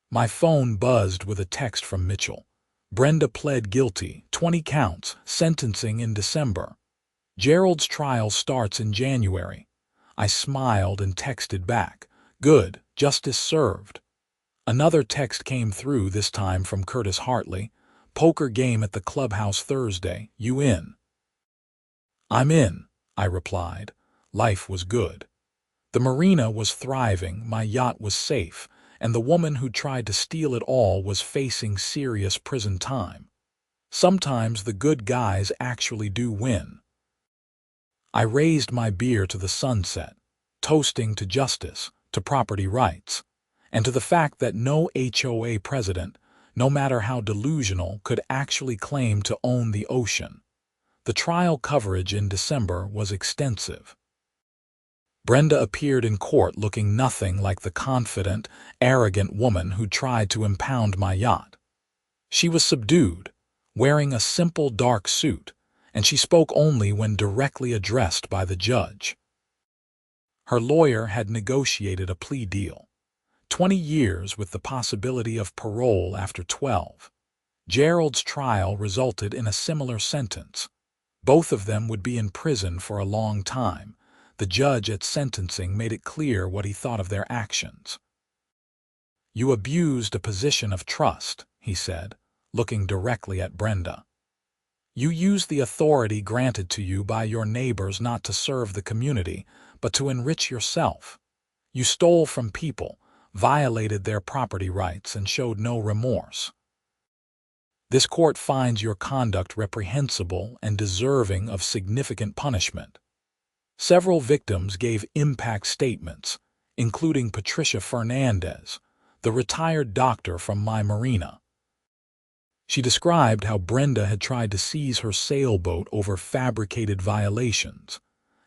My phone buzzed with a text from Mitchell. Brenda pled guilty, 20 counts, sentencing in December. Gerald's trial starts in January. I smiled and texted back, "Good, justice served." Another text came through, this time from Curtis Hartley. "Poker game at the clubhouse Thursday, you in?" "I'm in," I replied. Life was good. The marina was thriving, my yacht was safe, and the woman who tried to steal it all was facing serious prison time. Sometimes the good guys actually do win. I raised my beer to the sunset, toasting to justice, to property rights, and to the fact that no HOA president, no matter how delusional, could actually claim to own the ocean. The trial coverage in December was extensive. Brenda appeared in court looking nothing like the confident, arrogant woman who tried to impound my yacht. She was subdued, wearing a simple dark suit, and she spoke only when directly addressed by the judge. Her lawyer had negotiated a plea deal, 20 years with the possibility of parole after 12. Gerald's trial resulted in a similar sentence. Both of them would be in prison for a long time. The judge at sentencing made it clear what he thought of their actions. "You abused a position of trust," he said, looking directly at Brenda. "You used the authority granted to you by your neighbors not to serve the community, but to enrich yourself. You stole from people, violated their property rights, and showed no remorse. This court finds your conduct reprehensible and deserving of significant punishment." Several victims gave impact statements, including Patricia Fernandez, the retired doctor from my Marina. She described how Brenda had tried to seize her sailboat over fabricated violations,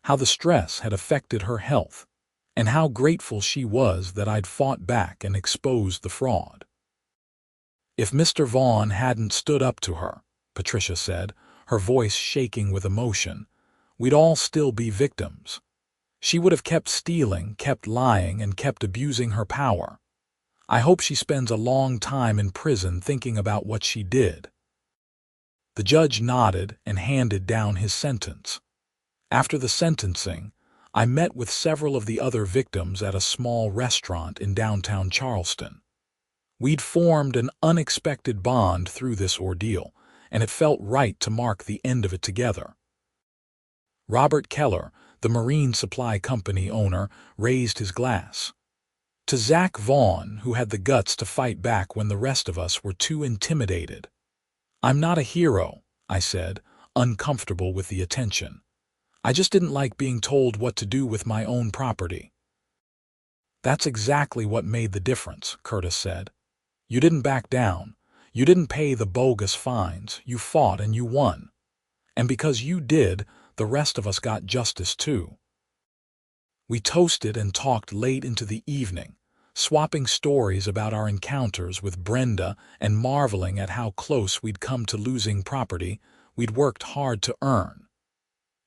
how the stress had affected her health, and how grateful she was that I'd fought back and exposed the fraud. "If Mr. Vaughn hadn't stood up to her," Patricia said, her voice shaking with emotion, "we'd all still be victims. She would have kept stealing, kept lying, and kept abusing her power. I hope she spends a long time in prison thinking about what she did." The judge nodded and handed down his sentence. After the sentencing, I met with several of the other victims at a small restaurant in downtown Charleston. We'd formed an unexpected bond through this ordeal, and it felt right to mark the end of it together. Robert Keller, the marine supply company owner, raised his glass. "To Zach Vaughn, who had the guts to fight back when the rest of us were too intimidated." "I'm not a hero," I said, uncomfortable with the attention. "I just didn't like being told what to do with my own property." "That's exactly what made the difference," Curtis said. "You didn't back down. You didn't pay the bogus fines. You fought and you won. And because you did, the rest of us got justice too." We toasted and talked late into the evening, swapping stories about our encounters with Brenda and marveling at how close we'd come to losing property we'd worked hard to earn.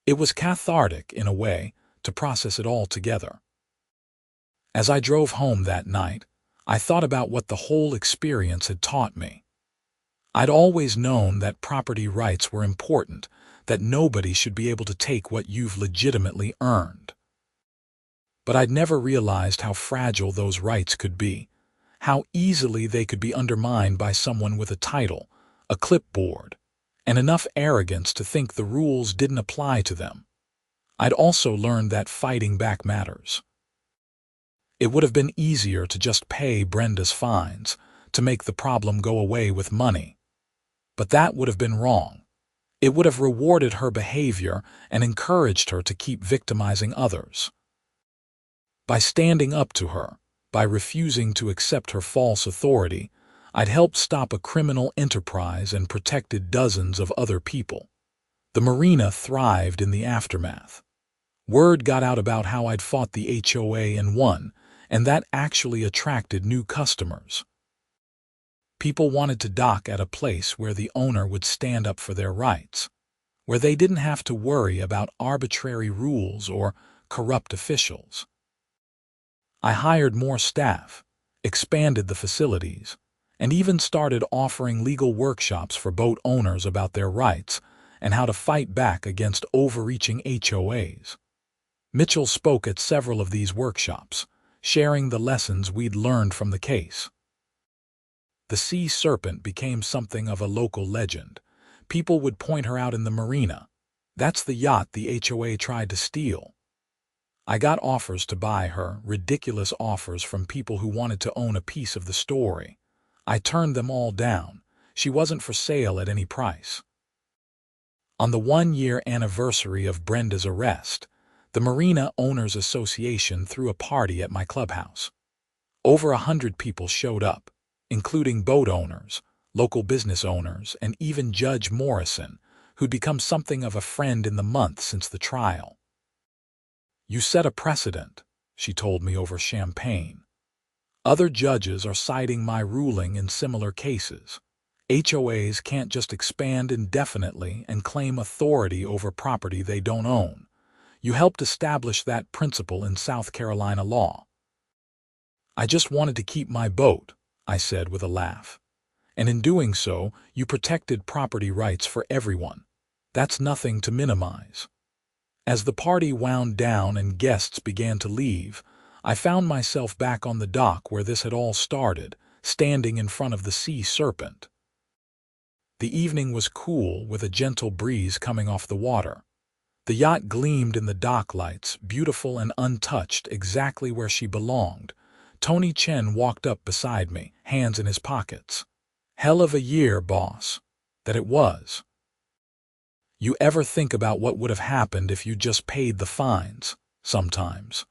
It was cathartic, in a way, to process it all together. As I drove home that night, I thought about what the whole experience had taught me. I'd always known that property rights were important, that nobody should be able to take what you've legitimately earned. But I'd never realized how fragile those rights could be, how easily they could be undermined by someone with a title, a clipboard, and enough arrogance to think the rules didn't apply to them. I'd also learned that fighting back matters. It would have been easier to just pay Brenda's fines, to make the problem go away with money. But that would have been wrong. It would have rewarded her behavior and encouraged her to keep victimizing others. By standing up to her, by refusing to accept her false authority, I'd helped stop a criminal enterprise and protected dozens of other people. The Marina thrived in the aftermath. Word got out about how I'd fought the HOA and won, and that actually attracted new customers. People wanted to dock at a place where the owner would stand up for their rights, where they didn't have to worry about arbitrary rules or corrupt officials. I hired more staff, expanded the facilities, and even started offering legal workshops for boat owners about their rights and how to fight back against overreaching HOAs. Mitchell spoke at several of these workshops, sharing the lessons we'd learned from the case. The Sea Serpent became something of a local legend. People would point her out in the Marina. "That's the yacht the HOA tried to steal." I got offers to buy her, ridiculous offers from people who wanted to own a piece of the story. I turned them all down. She wasn't for sale at any price. On the 1-year anniversary of Brenda's arrest, the Marina Owners Association threw a party at my clubhouse. Over 100 people showed up, including boat owners, local business owners, and even Judge Morrison, who'd become something of a friend in the months since the trial. "You set a precedent," she told me over champagne. "Other judges are citing my ruling in similar cases. HOAs can't just expand indefinitely and claim authority over property they don't own. You helped establish that principle in South Carolina law." "I just wanted to keep my boat," I said with a laugh. "And in doing so, you protected property rights for everyone. That's nothing to minimize." As the party wound down and guests began to leave, I found myself back on the dock where this had all started, standing in front of the Sea Serpent. The evening was cool, with a gentle breeze coming off the water. The yacht gleamed in the dock lights, beautiful and untouched, exactly where she belonged. Tony Chen walked up beside me, hands in his pockets. "Hell of a year, boss." That it was. "You ever think about what would have happened if you just paid the fines?" "Sometimes.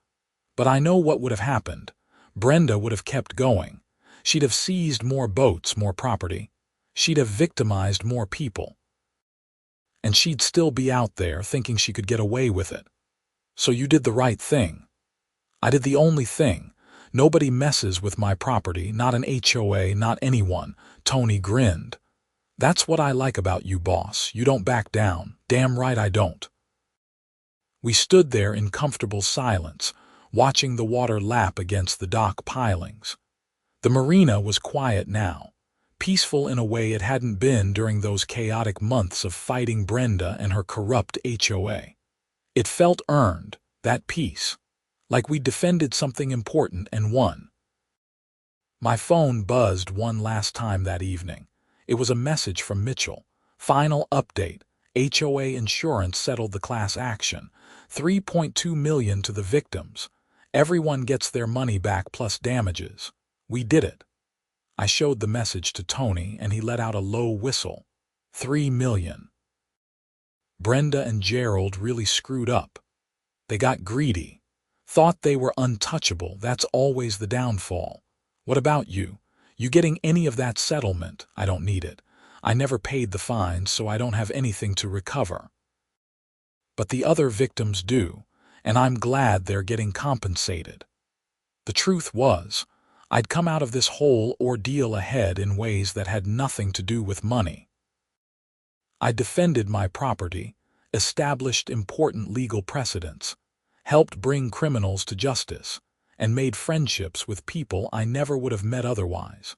But I know what would have happened. Brenda would have kept going. She'd have seized more boats, more property. She'd have victimized more people. And she'd still be out there thinking she could get away with it. So you did the right thing." "I did the only thing. Nobody messes with my property, not an HOA, not anyone." Tony grinned. "That's what I like about you, boss. You don't back down." "Damn right I don't." We stood there in comfortable silence, watching the water lap against the dock pilings. The marina was quiet now, peaceful in a way it hadn't been during those chaotic months of fighting Brenda and her corrupt HOA. It felt earned, that peace, like we'd defended something important and won. My phone buzzed one last time that evening. It was a message from Mitchell. "Final update. HOA insurance settled the class action. $3.2 million to the victims. Everyone gets their money back plus damages. We did it." I showed the message to Tony, and he let out a low whistle. $3 million. Brenda and Gerald really screwed up. They got greedy. Thought they were untouchable. That's always the downfall. What about you? You getting any of that settlement? "I don't need it. I never paid the fines, so I don't have anything to recover. But the other victims do, and I'm glad they're getting compensated." The truth was, I'd come out of this whole ordeal ahead in ways that had nothing to do with money. I defended my property, established important legal precedents, helped bring criminals to justice, and made friendships with people I never would have met otherwise.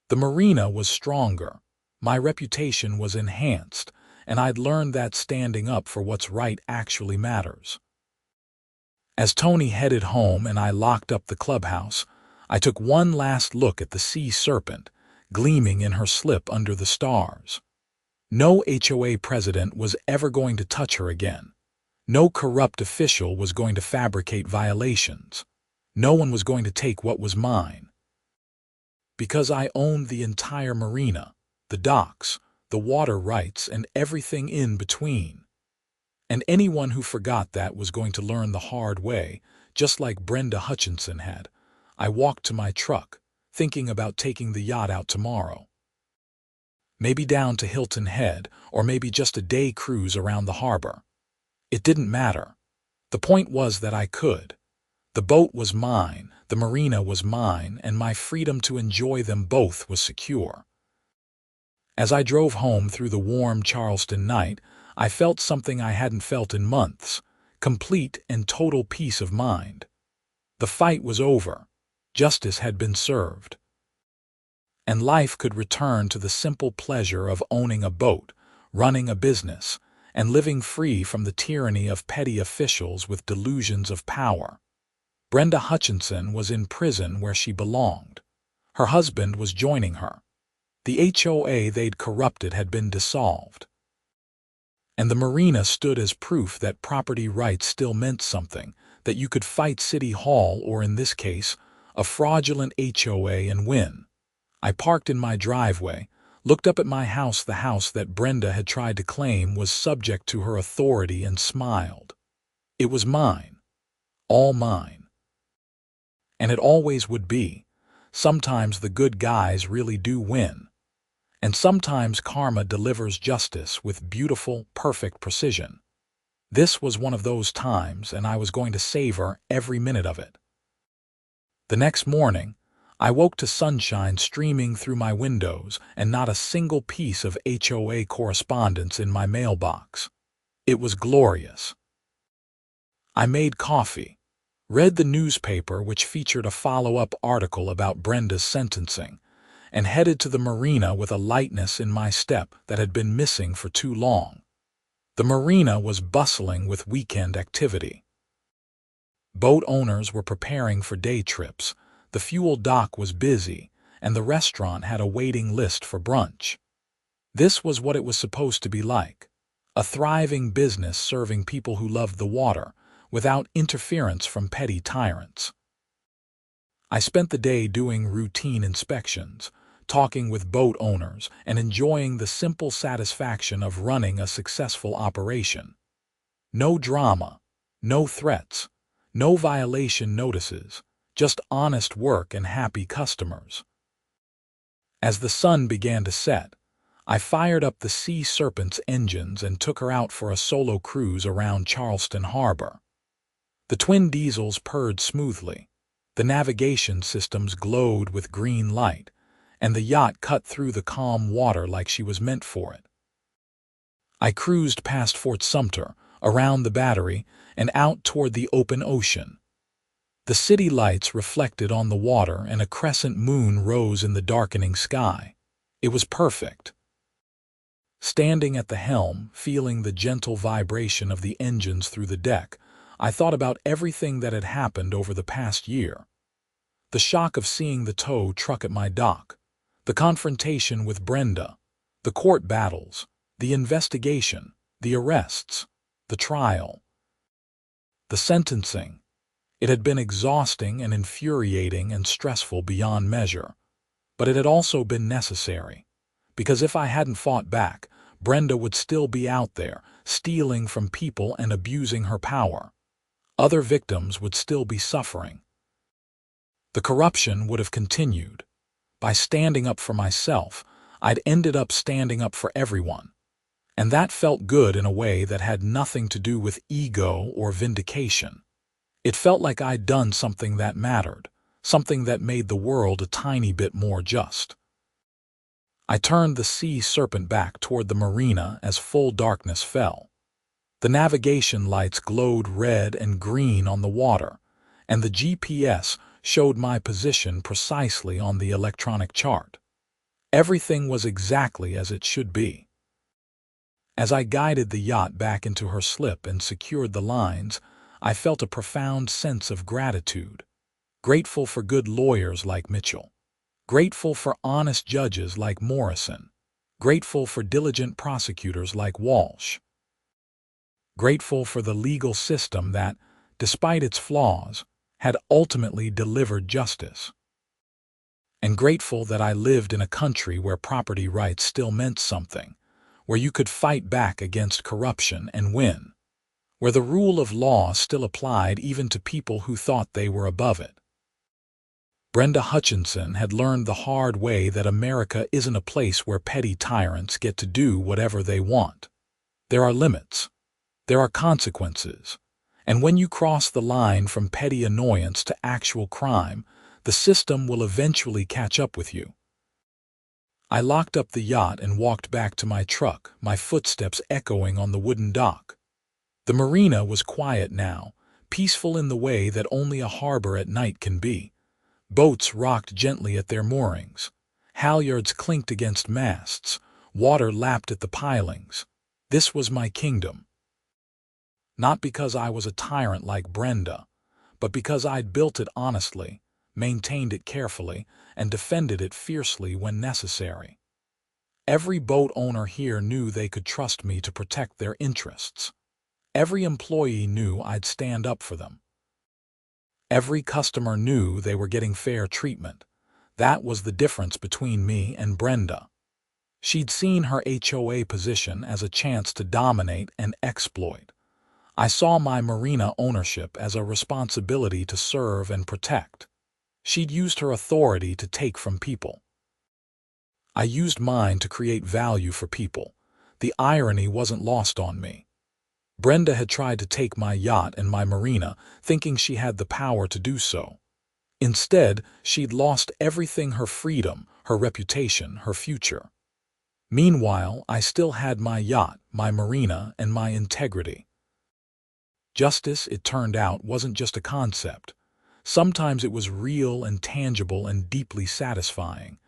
The marina was stronger, my reputation was enhanced, and I'd learned that standing up for what's right actually matters. As Tony headed home and I locked up the clubhouse, I took one last look at the Sea Serpent, gleaming in her slip under the stars. No HOA president was ever going to touch her again. No corrupt official was going to fabricate violations. No one was going to take what was mine. Because I owned the entire marina, the docks, the water rights, and everything in between. And anyone who forgot that was going to learn the hard way, just like Brenda Hutchinson had. I walked to my truck, thinking about taking the yacht out tomorrow. Maybe down to Hilton Head, or maybe just a day cruise around the harbor. It didn't matter. The point was that I could. The boat was mine, the marina was mine, and my freedom to enjoy them both was secure. As I drove home through the warm Charleston night, I felt something I hadn't felt in months, complete and total peace of mind. The fight was over. Justice had been served. And life could return to the simple pleasure of owning a boat, running a business, and living free from the tyranny of petty officials with delusions of power. Brenda Hutchinson was in prison where she belonged. Her husband was joining her. The HOA they'd corrupted had been dissolved. And the marina stood as proof that property rights still meant something, that you could fight City Hall or, in this case, a fraudulent HOA and win. I parked in my driveway, looked up at my house, the house that Brenda had tried to claim was subject to her authority, and smiled. It was mine. All mine. And it always would be. Sometimes the good guys really do win. And sometimes karma delivers justice with beautiful, perfect precision. This was one of those times, and I was going to savor every minute of it. The next morning, I woke to sunshine streaming through my windows and not a single piece of HOA correspondence in my mailbox. It was glorious. I made coffee, read the newspaper which featured a follow-up article about Brenda's sentencing, and headed to the Marina with a lightness in my step that had been missing for too long. The Marina was bustling with weekend activity. Boat owners were preparing for day trips, the fuel dock was busy, and the restaurant had a waiting list for brunch. This was what it was supposed to be like, a thriving business serving people who loved the water, without interference from petty tyrants. I spent the day doing routine inspections, talking with boat owners, and enjoying the simple satisfaction of running a successful operation. No drama, no threats, no violation notices, just honest work and happy customers. As the sun began to set, I fired up the Sea Serpent's engines and took her out for a solo cruise around Charleston Harbor. The twin diesels purred smoothly, the navigation systems glowed with green light, and the yacht cut through the calm water like she was meant for it. I cruised past Fort Sumter, around the battery, and out toward the open ocean. The city lights reflected on the water and a crescent moon rose in the darkening sky. It was perfect. Standing at the helm, feeling the gentle vibration of the engines through the deck, I thought about everything that had happened over the past year. The shock of seeing the tow truck at my dock, the confrontation with Brenda, the court battles, the investigation, the arrests, the trial, the sentencing. It had been exhausting and infuriating and stressful beyond measure, but it had also been necessary, because if I hadn't fought back, Brenda would still be out there, stealing from people and abusing her power. Other victims would still be suffering. The corruption would have continued. By standing up for myself, I'd ended up standing up for everyone. And that felt good in a way that had nothing to do with ego or vindication. It felt like I'd done something that mattered, something that made the world a tiny bit more just. I turned the Sea Serpent back toward the Marina as full darkness fell. The navigation lights glowed red and green on the water, and the GPS showed my position precisely on the electronic chart. Everything was exactly as it should be. As I guided the yacht back into her slip and secured the lines, I felt a profound sense of gratitude. Grateful for good lawyers like Mitchell. Grateful for honest judges like Morrison. Grateful for diligent prosecutors like Walsh. Grateful for the legal system that, despite its flaws, had ultimately delivered justice. And grateful that I lived in a country where property rights still meant something, where you could fight back against corruption and win, where the rule of law still applied even to people who thought they were above it. Brenda Hutchinson had learned the hard way that America isn't a place where petty tyrants get to do whatever they want. There are limits. There are consequences. And when you cross the line from petty annoyance to actual crime, the system will eventually catch up with you. I locked up the yacht and walked back to my truck, my footsteps echoing on the wooden dock. The Marina was quiet now, peaceful in the way that only a harbor at night can be. Boats rocked gently at their moorings. Halyards clinked against masts. Water lapped at the pilings. This was my kingdom. Not because I was a tyrant like Brenda, but because I'd built it honestly, maintained it carefully, and defended it fiercely when necessary. Every boat owner here knew they could trust me to protect their interests. Every employee knew I'd stand up for them. Every customer knew they were getting fair treatment. That was the difference between me and Brenda. She'd seen her HOA position as a chance to dominate and exploit. I saw my Marina ownership as a responsibility to serve and protect. She'd used her authority to take from people. I used mine to create value for people. The irony wasn't lost on me. Brenda had tried to take my yacht and my marina, thinking she had the power to do so. Instead, she'd lost everything: her freedom, her reputation, her future. Meanwhile, I still had my yacht, my marina, and my integrity. Justice, it turned out, wasn't just a concept. Sometimes it was real and tangible and deeply satisfying.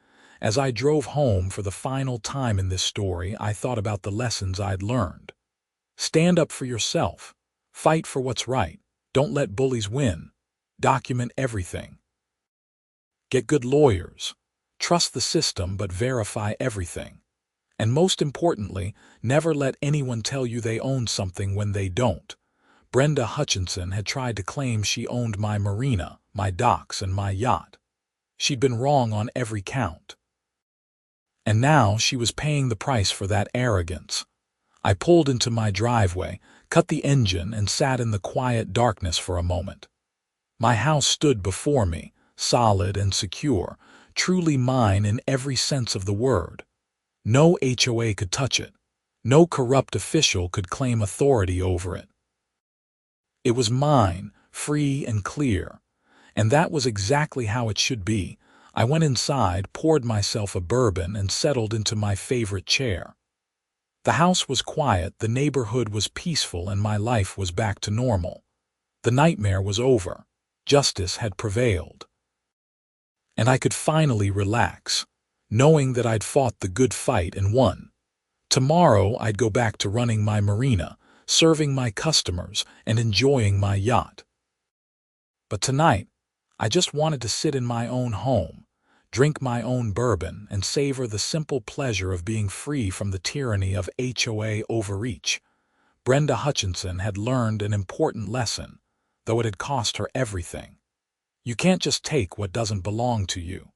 As I drove home for the final time in this story, I thought about the lessons I'd learned. Stand up for yourself. Fight for what's right. Don't let bullies win. Document everything. Get good lawyers. Trust the system but verify everything. And most importantly, never let anyone tell you they own something when they don't. Brenda Hutchinson had tried to claim she owned my marina, my docks, and my yacht. She'd been wrong on every count. And now she was paying the price for that arrogance. I pulled into my driveway, cut the engine, and sat in the quiet darkness for a moment. My house stood before me, solid and secure, truly mine in every sense of the word. No HOA could touch it. No corrupt official could claim authority over it. It was mine, free and clear. And that was exactly how it should be. I went inside, poured myself a bourbon, and settled into my favorite chair. The house was quiet, the neighborhood was peaceful, and my life was back to normal. The nightmare was over. Justice had prevailed. And I could finally relax, knowing that I'd fought the good fight and won. Tomorrow I'd go back to running my marina, serving my customers, and enjoying my yacht. But tonight, I just wanted to sit in my own home, drink my own bourbon, and savor the simple pleasure of being free from the tyranny of HOA overreach. Brenda Hutchinson had learned an important lesson, though it had cost her everything. You can't just take what doesn't belong to you.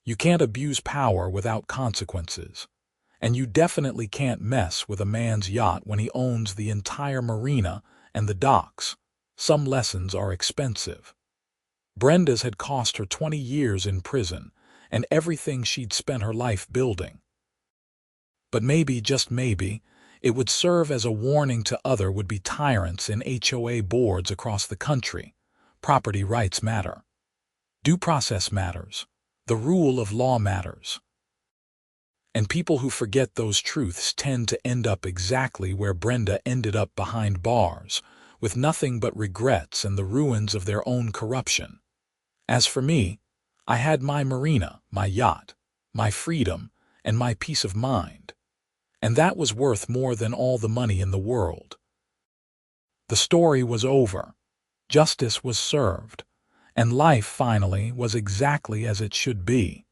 You can't abuse power without consequences. And you definitely can't mess with a man's yacht when he owns the entire marina and the docks. Some lessons are expensive. Brenda's had cost her 20 years in prison and everything she'd spent her life building. But maybe, just maybe, it would serve as a warning to other would-be tyrants in HOA boards across the country. Property rights matter. Due process matters. The rule of law matters. And people who forget those truths tend to end up exactly where Brenda ended up, behind bars, with nothing but regrets and the ruins of their own corruption. As for me, I had my marina, my yacht, my freedom, and my peace of mind. And that was worth more than all the money in the world. The story was over. Justice was served. And life finally was exactly as it should be.